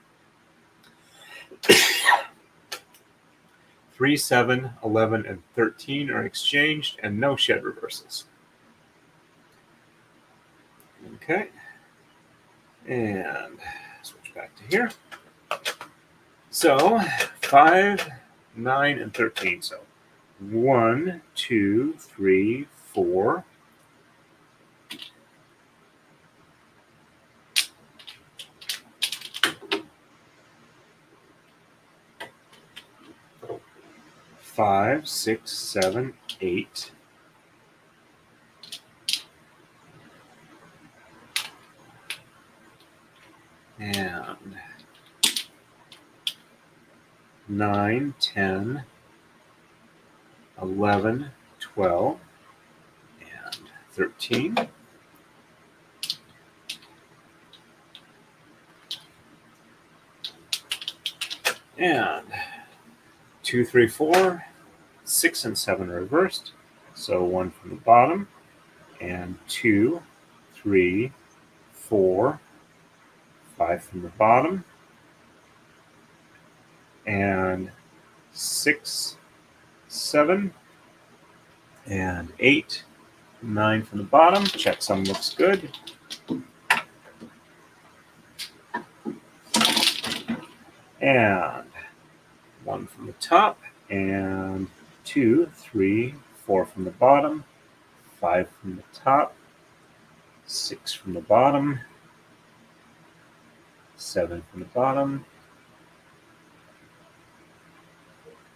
3, 7, 11, and 13 are exchanged, and no shed reversals. Okay, and switch back to here. So 5, 9, and 13. So 1, 2, 3, 4. 5, 6, 7, 8. And 9, 10, 11, 12, and 13. And 2, 3, 4, 6, and 7 are reversed. So 1 from the bottom, and 2, 3, 4, 5 from the bottom, and 6, 7, and 8, 9 from the bottom. Check some looks good. And 1 from the top, and 2, 3, 4 from the bottom, 5 from the top, 6 from the bottom, 7 from the bottom.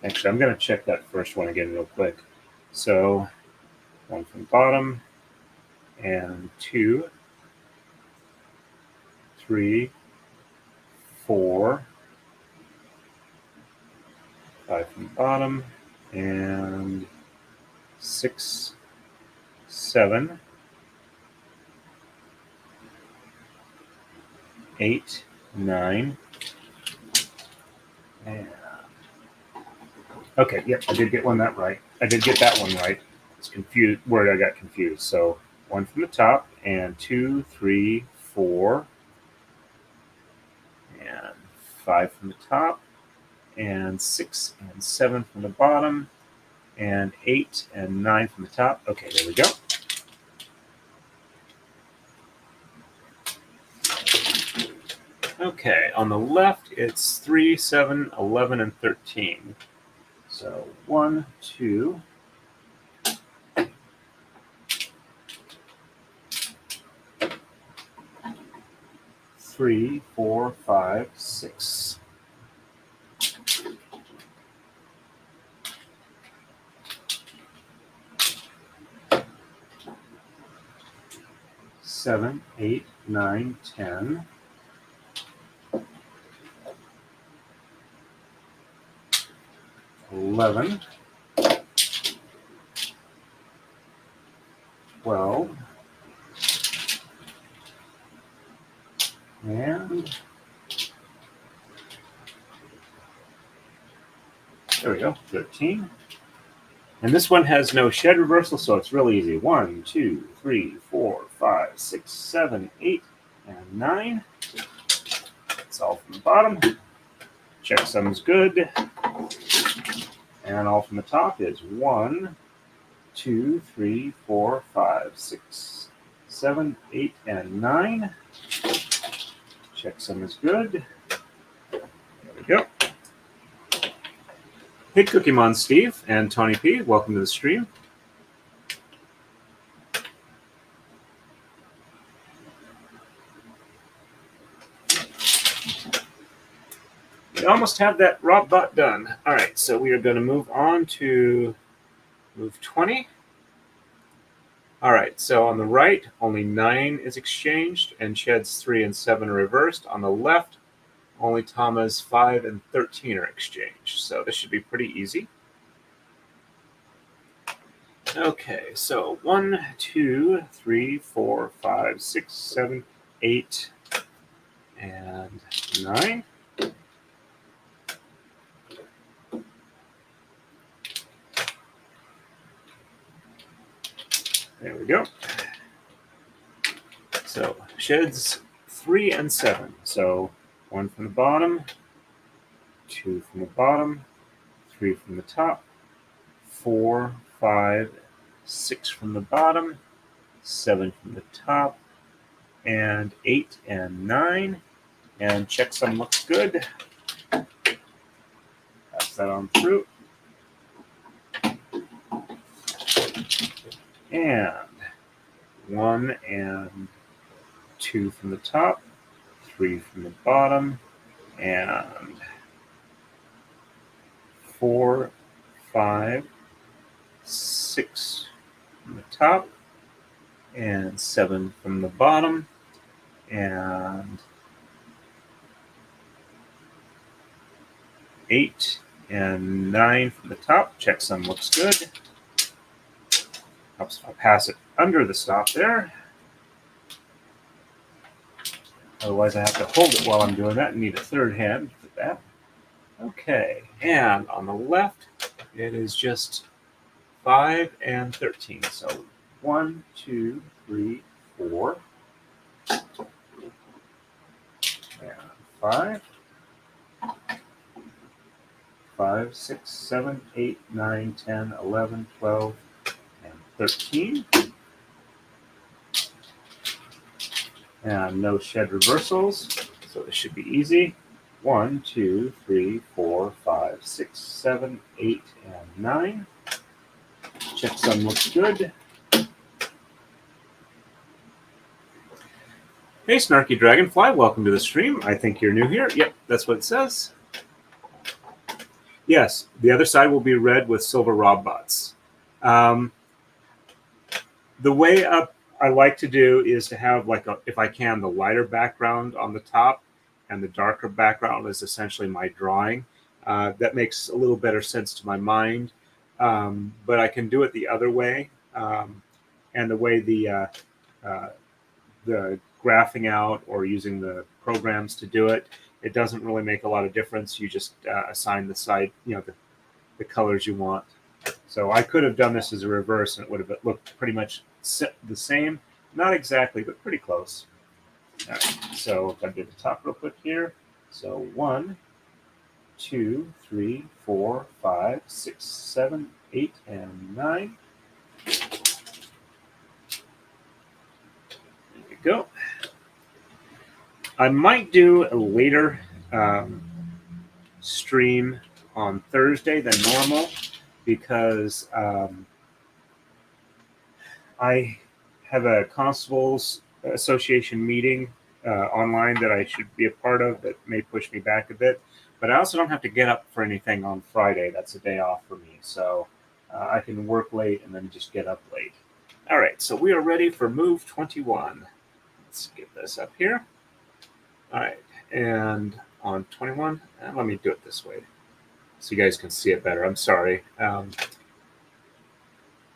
Actually, I'm going to check that first one again real quick. So 1 from the bottom, and 2, 3, 4, 5 from the bottom, and 6, 7, 8, 9, and okay, yep, I did get that right. I did get that one right. It's confused where I got confused. So 1 from the top, and 2, 3, 4, and 5 from the top, and 6 and 7 from the bottom, and 8 and 9 from the top. Okay, there we go. Okay, on the left, it's 3, 7, 11, and 13. So 1, 2, 3, 4, 5, 6. 7, 8, 9, 10. 11, 12, and There we go, 13. And this one has no shed reversal, so it's really easy. 1, 2, 3, 4, 5, 6, 7, 8, and 9. It's all from the bottom. Checksum's good. And all from the top is 1, 2, 3, 4, 5, 6, 7, 8, and 9. Checksum is good. There we go. Hey, Kumihimo, Steve, and Tony P. Welcome to the stream. We almost have that Rob bot done. All right, so we are going to move on to move 20. All right, so on the right, only 9 is exchanged, and sheds 3 and 7 are reversed. On the left, only tamas 5 and 13 are exchanged. So this should be pretty easy. Okay, so 1, 2, 3, 4, 5, 6, 7, 8, and 9. There we go. So sheds 3 and 7. So 1 from the bottom, 2 from the bottom, 3 from the top, 4, 5, 6 from the bottom, 7 from the top, and 8 and 9. And checksum looks good. Pass that on through. And 1 and 2 from the top, 3 from the bottom, and 4, 5, 6 from the top, and 7 from the bottom, and 8 and 9 from the top. Checksum looks good. Helps if I pass it under the stop there. Otherwise, I have to hold it while I'm doing that and need a third hand for that. Okay, and on the left, it is just 5 and 13. So 1, 2, 3, 4, and 5. 5, 6, 7, 8, 9, 10, 11, 12, and 13. And no shed reversals, so this should be easy. 1, 2, 3, 4, 5, 6, 7, 8, and 9. Checksum looks good. Hey, Snarky Dragonfly, welcome to the stream. I think you're new here. Yep, that's what it says. Yes, the other side will be red with silver Rob bots. The way up I like to do is to have, like, if I can, the lighter background on the top, and the darker background is essentially my drawing. That makes a little better sense to my mind, but I can do it the other way. And the way the graphing out or using the programs to do it, it doesn't really make a lot of difference. You just assign the side, the colors you want. So I could have done this as a reverse, and it would have looked pretty much the same. Not exactly, but pretty close. All right, so if I do the top real quick here. So 1, 2, 3, 4, 5, 6, 7, 8, and 9. There we go. I might do a later stream on Thursday than normal, because I have a Constables Association meeting online that I should be a part of that may push me back a bit. But I also don't have to get up for anything on Friday. That's a day off for me. So I can work late and then just get up late. All right, so we are ready for move 21. Let's get this up here. All right, and on 21, let me do it this way so you guys can see it better. I'm sorry.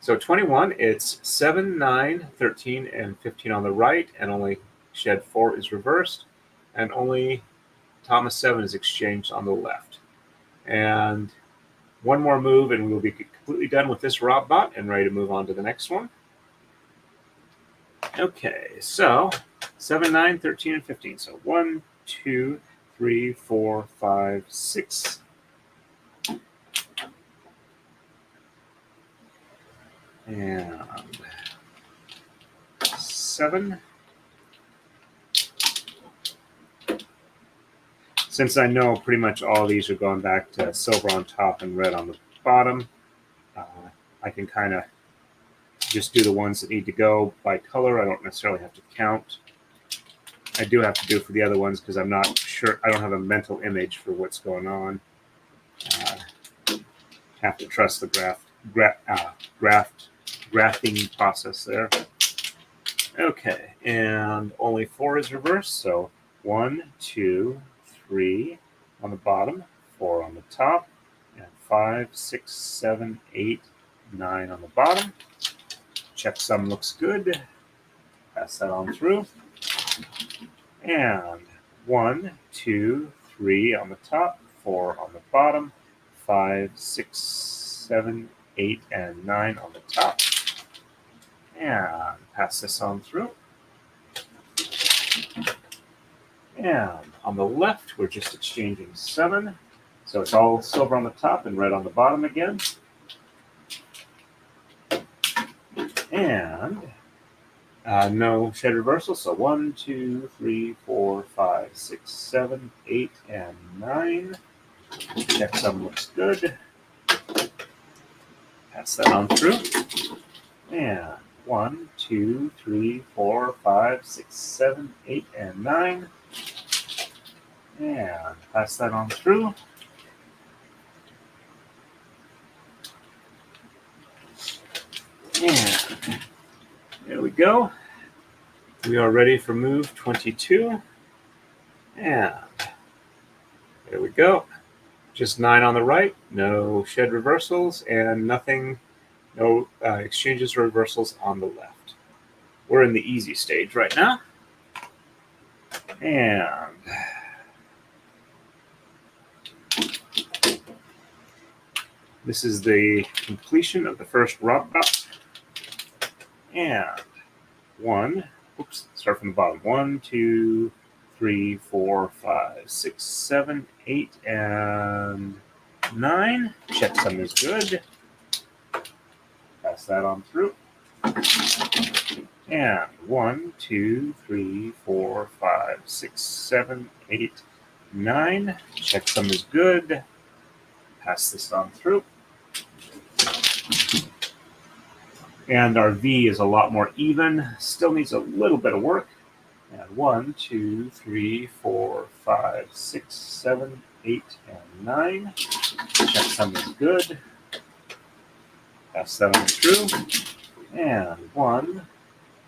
So 21, it's 7, 9, 13, and 15 on the right, and only shed 4 is reversed, and only Thomas 7 is exchanged on the left. And One more move and we'll be completely done with this Rob bot and ready to move on to the next one. Okay, so 7, 9, 13, and 15. So 1, 2, 3, 4, 5, 6. And 7. Since I know pretty much all of these are going back to silver on top and red on the bottom, I can kind of just do the ones that need to go by color. I don't necessarily have to count. I do have to do it for the other ones because I'm not sure. I don't have a mental image for what's going on. Have to trust the grafting process there. Okay, and only 4 is reversed. So 1, 2, 3 on the bottom, 4 on the top, and 5, 6, 7, 8, 9 on the bottom. Checksum looks good. Pass that on through. And 1, 2, 3 on the top, 4 on the bottom, 5, 6, 7, 8, and 9 on the top. And pass this on through. And on the left, we're just exchanging 7. So it's all silver on the top and red on the bottom again. And no shed reversal. So 1, 2, 3, 4, 5, 6, 7, 8, and 9. Checksum looks good. Pass that on through. And 1, 2, 3, 4, 5, 6, 7, 8, and 9. And pass that on through. And there we go. We are ready for move 22. And there we go. Just 9 on the right, no shed reversals, and nothing, no exchanges or reversals on the left. We're in the easy stage right now. And this is the completion of the first Rob bot. And start from the bottom. 1, 2, 3, 4, 5, 6, 7, 8, and 9. Checksum is good. Pass that on through. And 1, 2, 3, 4, 5, 6, 7, 8, 9. Checksum is good. Pass this on through. And our V is a lot more even. Still needs a little bit of work. And 1, 2, 3, 4, 5, 6, 7, 8, and 9. Checksum is good. Pass that on through. And 1,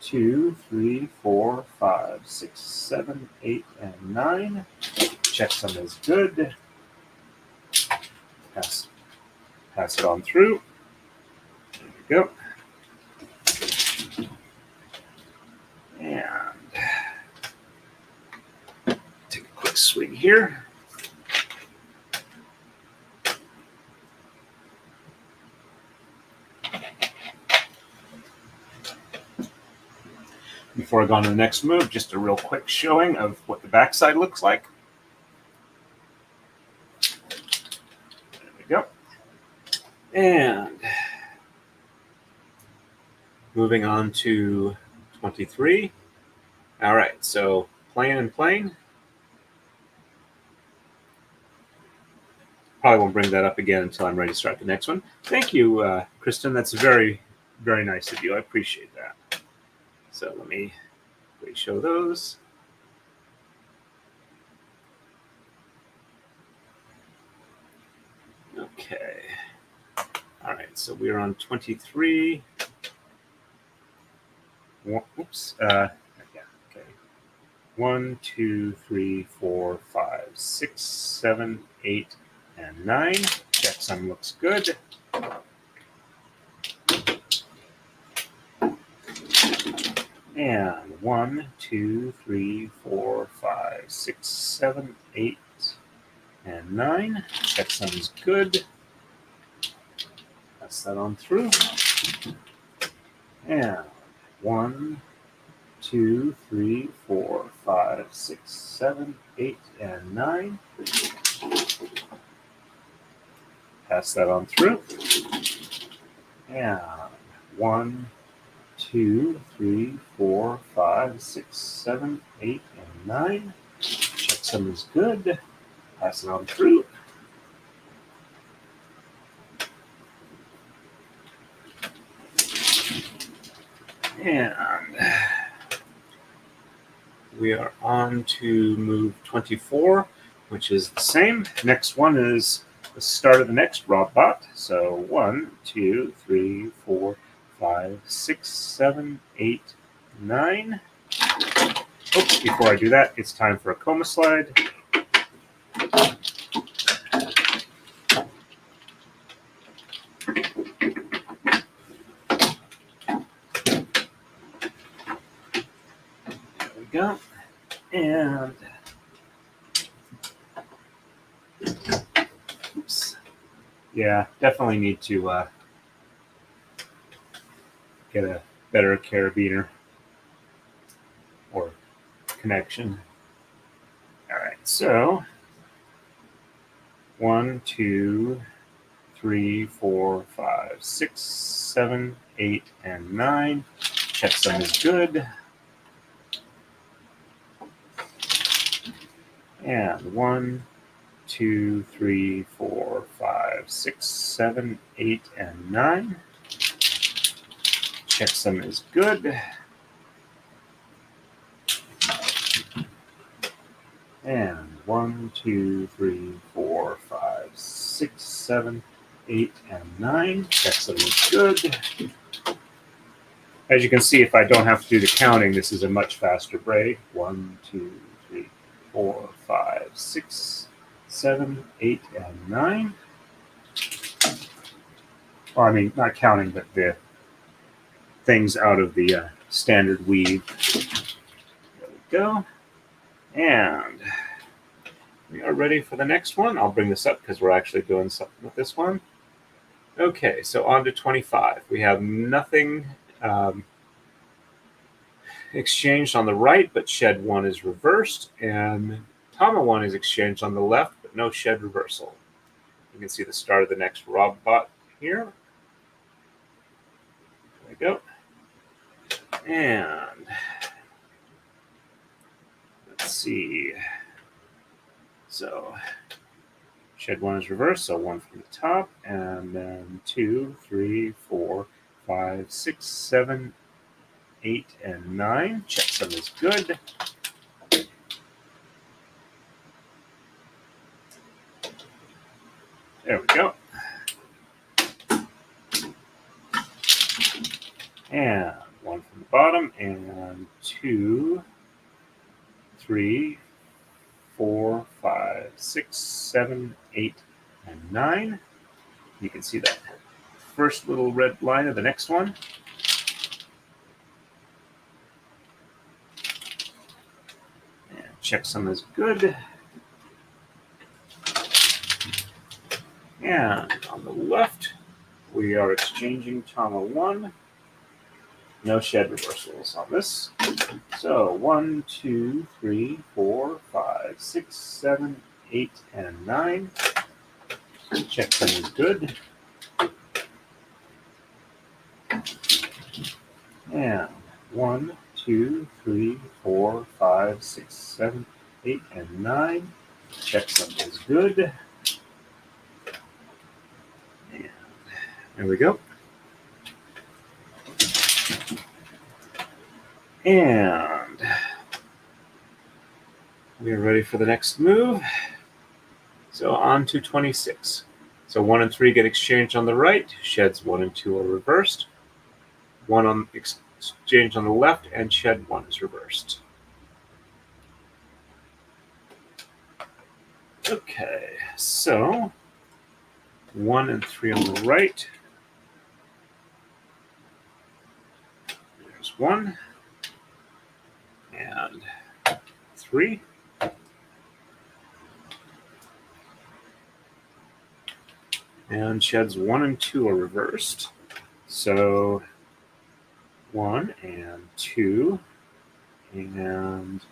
2, 3, 4, 5, 6, 7, 8, and 9. Checksum is good. Pass it on through. There we go. And take a quick swing here. Before I go on to the next move, just a real quick showing of what the backside looks like. There we go. And moving on to 23. All right, so plain and plain. Probably won't bring that up again until I'm ready to start the next one. Thank you, Kristen. That's very, very nice of you. I appreciate that. So let me show those. Okay. All right, so we are on 23. Oops. Yeah, okay. 1, 2, 3, 4, 5, 6, 7, 8, and 9. Checksum looks good. And 1, 2, 3, 4, 5, 6, 7, 8, and 9. Checksum is good. pass that on through. And 1, 2, 3, 4, 5, 6, 7, 8, and 9. Pass that on through. And 1, 2, 3, 4, 5, 6, 7, 8, and 9. Checksum is good. Pass it on through. And we are on to move 24, which is the same. Next one is the start of the next robot. So 1, 2, 3, 4, 5, 6, 7, 8, 9. Oops, before I do that, it's time for a coma slide. There we go. And oops. Yeah, definitely need to get a better carabiner or connection. All right, so 1, 2, 3, 4, 5, 6, 7, 8, and 9. Checksum is good. And 1, 2, 3, 4, 5, 6, 7, 8, and 9. Checksum is good. And 1, 2, 3, 4, 5, 6, 7, 8, and 9. Checksum is good. As you can see, if I don't have to do the counting, this is a much faster braid. 1, 2, 3, 4, 5, 6, 7, 8, and 9. Or, I mean, not counting, but the things out of the standard weave. There we go. And we are ready for the next one. I'll bring this up because we're actually doing something with this one. Okay, so on to 25. We have nothing exchanged on the right, but shed 1 is reversed, and Tama 1 is exchanged on the left, but no shed reversal. You can see the start of the next robot here. There we go. And let's see. So shed 1 is reversed, so 1 from the top, and then 2, 3, 4, 5, 6, 7, 8, and 9. Checksum is good. There we go. And 1 from the bottom, and 2, 3, 4, 5, 6, 7, 8, and 9. You can see that first little red line of the next one. And checksum is good. And on the left, we are exchanging Tama 1. No shed reversals on this. So 1, 2, 3, 4, 5, 6, 7, 8, and 9. Checksum is good. And 1, 2, 3, 4, 5, 6, 7, 8, and 9. Checksum is good. And there we go. And we are ready for the next move. So on to 26. So 1 and 3 get exchanged on the right. Sheds 1 and 2 are reversed. 1 on exchange on the left, and shed 1 is reversed. Okay, so 1 and 3 on the right. There's 1 and 3. And sheds 1 and 2 are reversed. So 1 and 2 and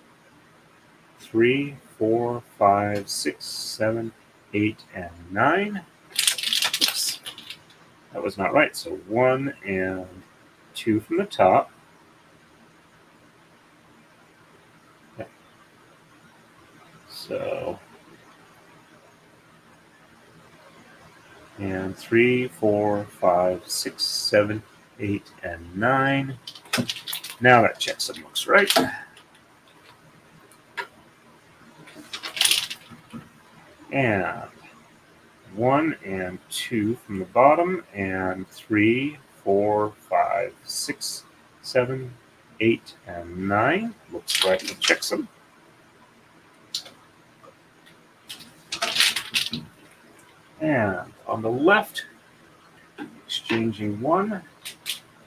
3, 4, 5, 6, 7, 8, and 9. Oops, that was not right. So 1 and 2 from the top. Okay. So, and 3, 4, 5, 6, 7, 8, and 9. Now that checksum looks right. And 1 and 2 from the bottom, and 3, 4, 5, 6, 7, 8, and 9. Looks right with checksum. And on the left, exchanging 1,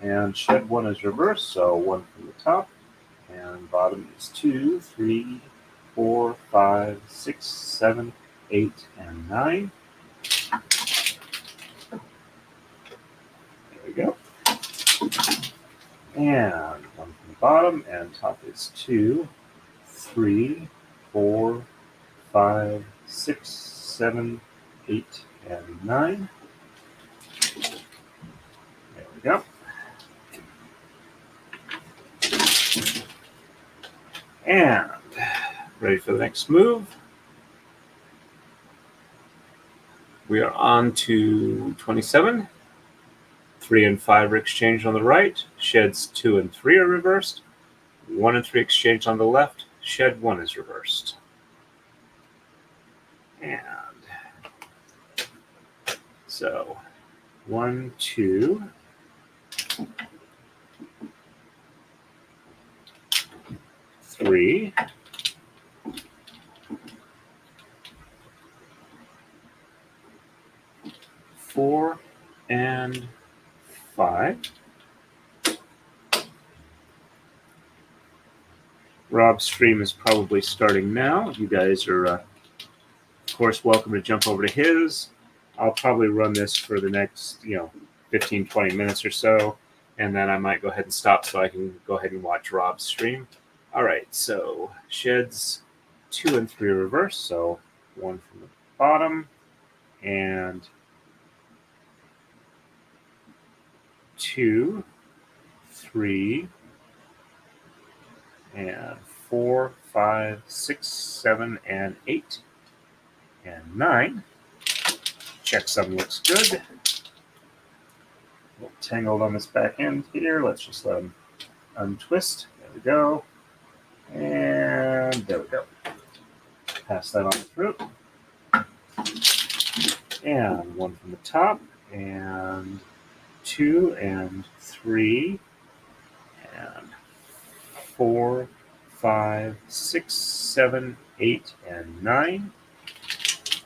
and shed 1 is reversed, so 1 from the top, and bottom is 2, 3, 4, 5, 6, 7, 8, and 9. There we go. And 1 from the bottom, and top is 2, 3, 4, 5, 6, 7, 8, and 9. There we go. And ready for the next move. We are on to 27. 3 and 5 are exchanged on the right. Sheds 2 and 3 are reversed. 1 and 3 exchanged on the left. Shed 1 is reversed. And so 1, 2, 3, 4, and 5. Rob's stream is probably starting now. You guys are, of course, welcome to jump over to his. I'll probably run this for the next, 15, 20 minutes or so, and then I might go ahead and stop so I can go ahead and watch Rob's stream. All right, so sheds 2 and 3 are reversed, so 1 from the bottom, and 2, 3, and 4, 5, 6, 7, and 8, and 9. Checksum looks good. A little tangled on this back end here. Let's just let them untwist. There we go. And there we go. Pass that on through. And 1 from the top, and 2, and 3, and 4, 5, 6, 7, 8, and 9.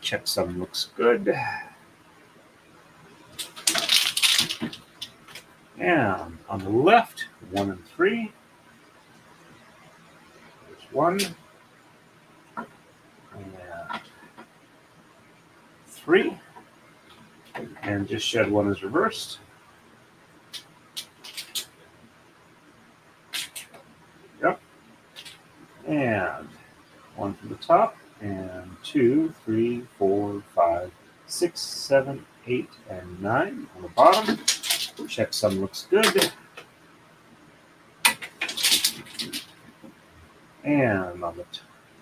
Checksum looks good. And on the left, 1 and 3. There's 1. And 3. And just shed 1 is reversed. Yep. And 1 from the top, and 2, 3, 4, 5, 6, 7, 8, and 9 on the bottom. Checksum looks good. And on the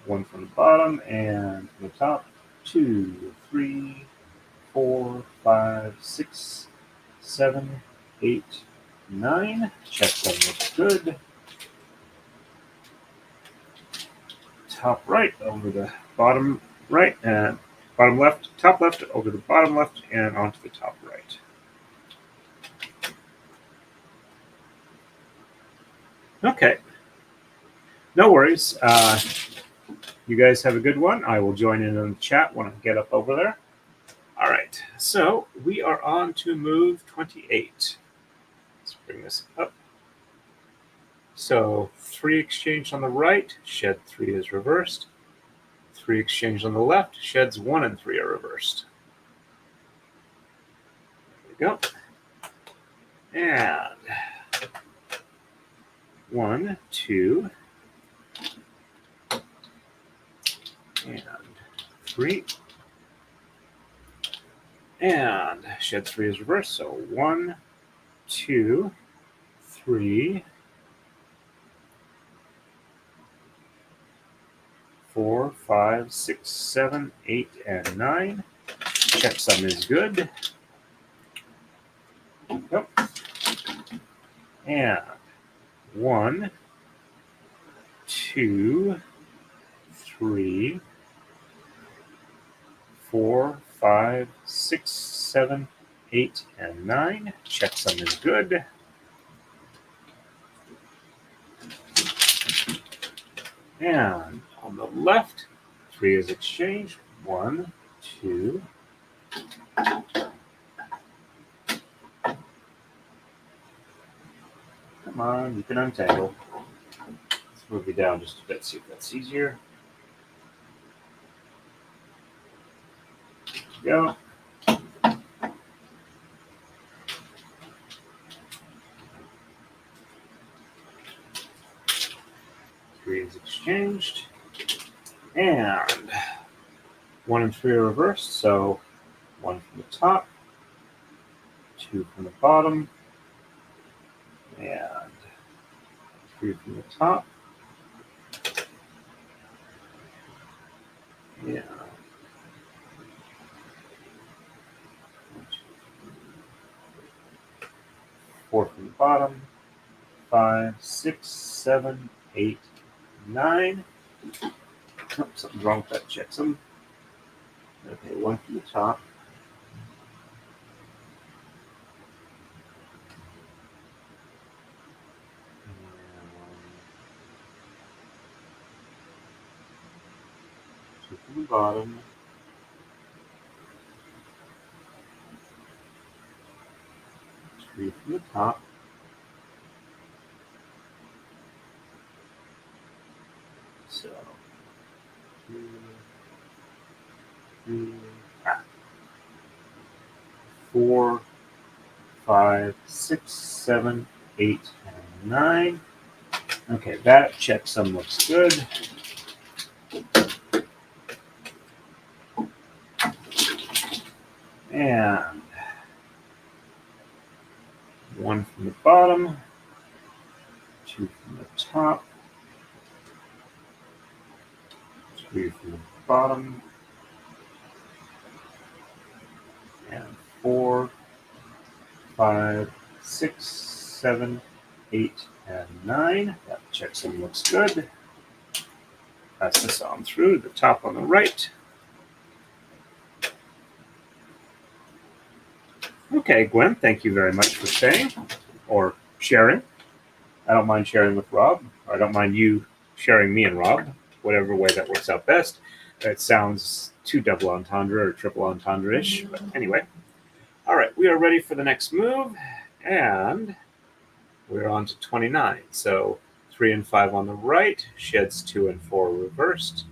1 from the bottom, and from the top, 2, 3, 4, 5, 6, 7, 8, 9. Checksum looks good. Top right over the bottom right, and bottom left, top left over the bottom left, and onto the top right. Okay. No worries. You guys have a good one. I will join in on the chat when I get up over there. All right. So we are on to move 28. Let's bring this up. So 3 exchanged on the right, shed 3 is reversed. 3 exchanged on the left, sheds 1 and 3 are reversed. we go. And 1, 2, and 3. And shed 3 is reversed. So 1, 2, 3, 4, 5, 6, 7, 8, and 9. Checksum is good. Yep. And 1, 2, 3, 4, 5, 6, 7, 8, and 9. Checksum is good. And on the left, 3 is exchanged. 1, 2. Come on, you can untangle. Let's move you down just a bit, see if that's easier. There we go. 3 is exchanged. And 1 and 3 are reversed, so 1 from the top, 2 from the bottom, and 3 from the top. Yeah. 4 from the bottom, 5, 6, 7, 8, 9. Oh, something's wrong with that checksum. Okay, 1 from the top. And 2 from the bottom. 3 from the top. So 2, 3, 4, 5, 6, 7, 8, and 9. Okay, that checksum looks good. And 1 from the bottom, 2 from the top, 3 from the bottom, and 4, 5, 6, 7, 8, and 9. That checksum looks good. Pass this on through the top on the right. Okay, Gwen, thank you very much for staying or sharing. I don't mind sharing with Rob. I don't mind you sharing me and Rob, whatever way that works out best. It sounds too double entendre or triple entendre-ish, but anyway. All right, we are ready for the next move, and we're on to 29. So 3 and 5 on the right, sheds 2 and 4 reversed.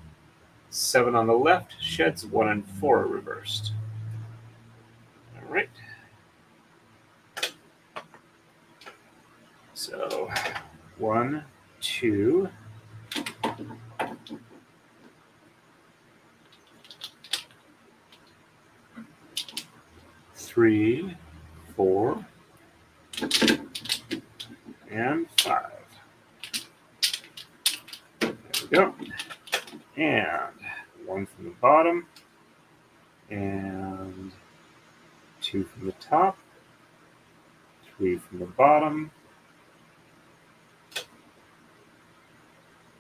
7 on the left, sheds 1 and 4 reversed. All right. So 1, 2, 3, 4, and 5. There we go. And 1 from the bottom, and 2 from the top, 3 from the bottom,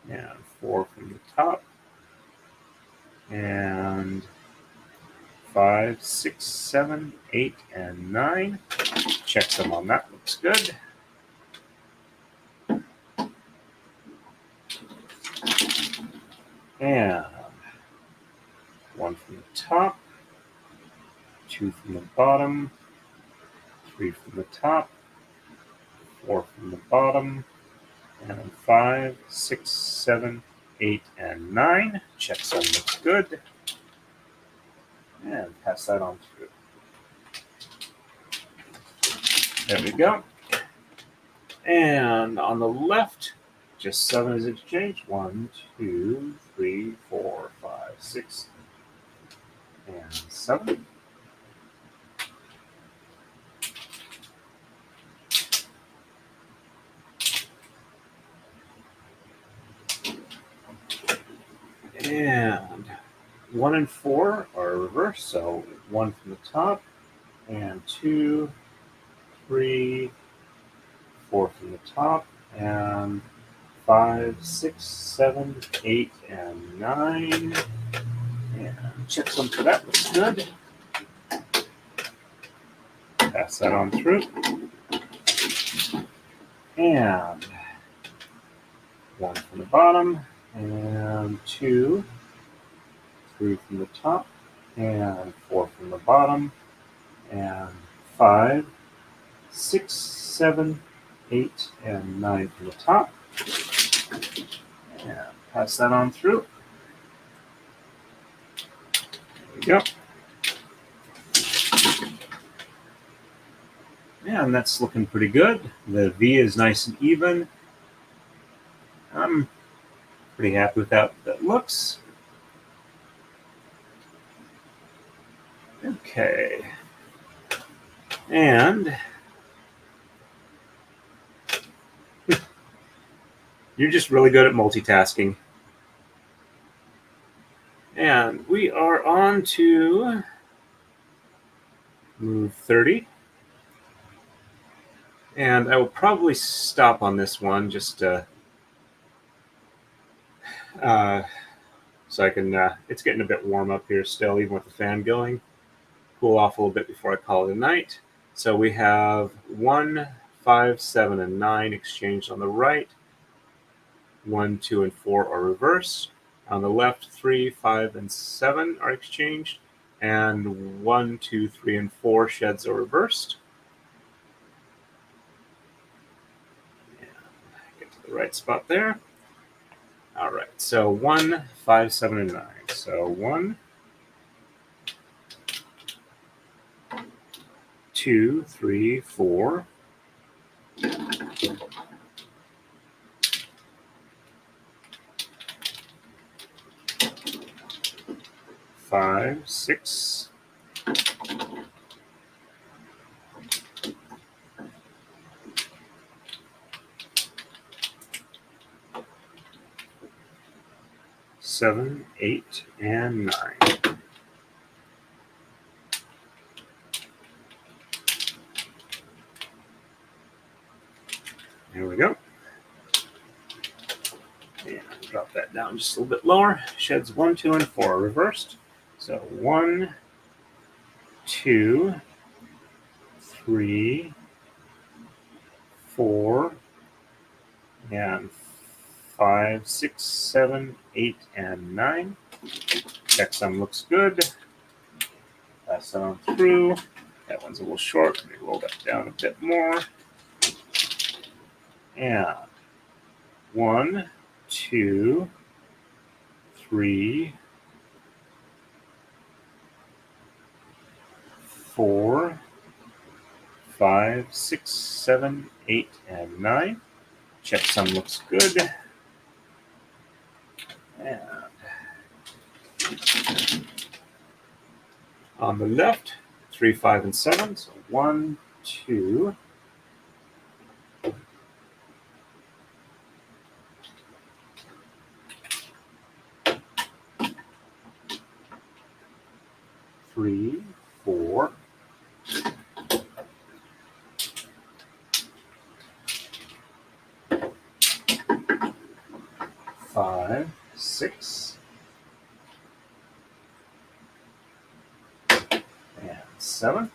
and 4 from the top, and 5, 6, 7, 8, and 9. Checksum on that looks good. And 1 from the top, 2 from the bottom, 3 from the top, 4 from the bottom, and 5, 6, 7, 8, and 9. Checksum looks good. And pass that on through. There we go. And on the left, just 7 is exchanged. 1, 2, 3, 4, 5, 6, and 7. And 1 and 4 are reversed, so 1 from the top, and 2, 3, 4 from the top, and 5, 6, 7, 8, and 9. And check some for that. Looks good. Pass that on through. And 1 from the bottom, and 2, 3 from the top, and 4 from the bottom, and 5, 6, 7, 8, and 9 from the top. And pass that on through. There we go. And that's looking pretty good. The V is nice and even. I'm pretty happy with how that looks. Okay. And you're just really good at multitasking. And we are on to move 30. And I will probably stop on this one just so I can, it's getting a bit warm up here still, even with the fan going. Cool off a little bit before I call it a night. So we have 1, 5, 7, and 9 exchanged on the right. 1, 2, and 4 are reversed. On the left, 3, 5, and 7 are exchanged. And 1, 2, 3, and 4 sheds are reversed. And get to the right spot there. All right, so 1, 5, 7, and 9. So 1, 2, 3, 4. 5, 6. 7, 8, and 9. There we go. And drop that down just a little bit lower. Sheds 1, 2, and 4 are reversed. So 1, 2, 3, 4, and 5, 6, 7, 8, and 9. Checksum looks good. Pass that on through. That one's a little short. Let me roll that down a bit more. And 1, 2, 3, 4, 5, 6, 7, 8, and 9. Checksum looks good. And on the left, 3, 5, and 7. So 1, 2, 3, 4, 5, 6, and 7.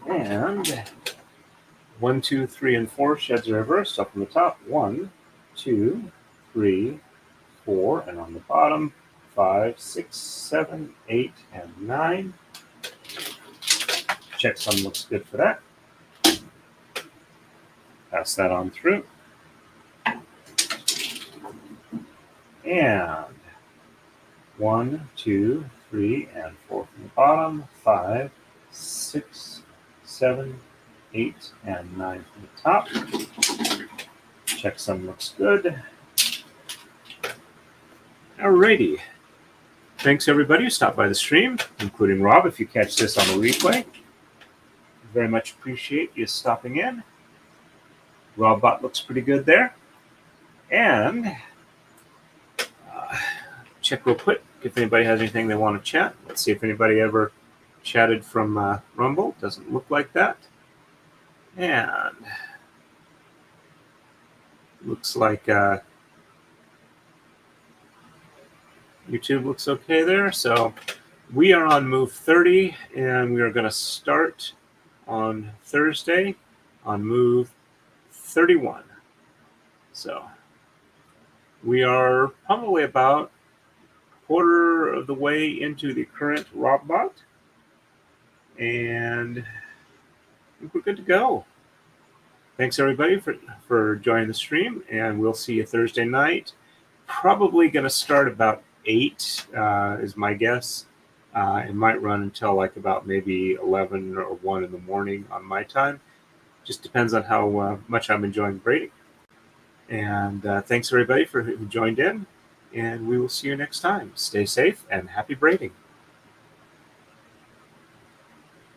And 1, 2, 3, and 4 sheds are reversed. Up on the top, 1, 2, 3, 4, and on the bottom, 5, 6, 7, 8, and 9. Checksum looks good for that. Pass that on through. And 1, 2, 3 and 4 from the bottom, 5, 6, 7, 8, and 9 from the top. Checksum looks good. Alrighty. Thanks everybody who stopped by the stream, including Rob if you catch this on the replay. Very much appreciate you stopping in. Robbot looks pretty good there. And check real quick if anybody has anything they want to chat. Let's see if anybody ever chatted from Rumble. Doesn't look like that. And looks like YouTube looks okay there. So we are on move 30, and we are going to start on Thursday on move 31. So we are probably about a quarter of the way into the current Robbot, and I think we're good to go. Thanks everybody for joining the stream, and we'll see you Thursday night. Probably going to start about 8 is my guess. It might run until like about maybe 11 or 1 in the morning on my time. Just depends on how much I'm enjoying braiding. And thanks everybody who joined in, and we will see you next time. Stay safe and happy braiding.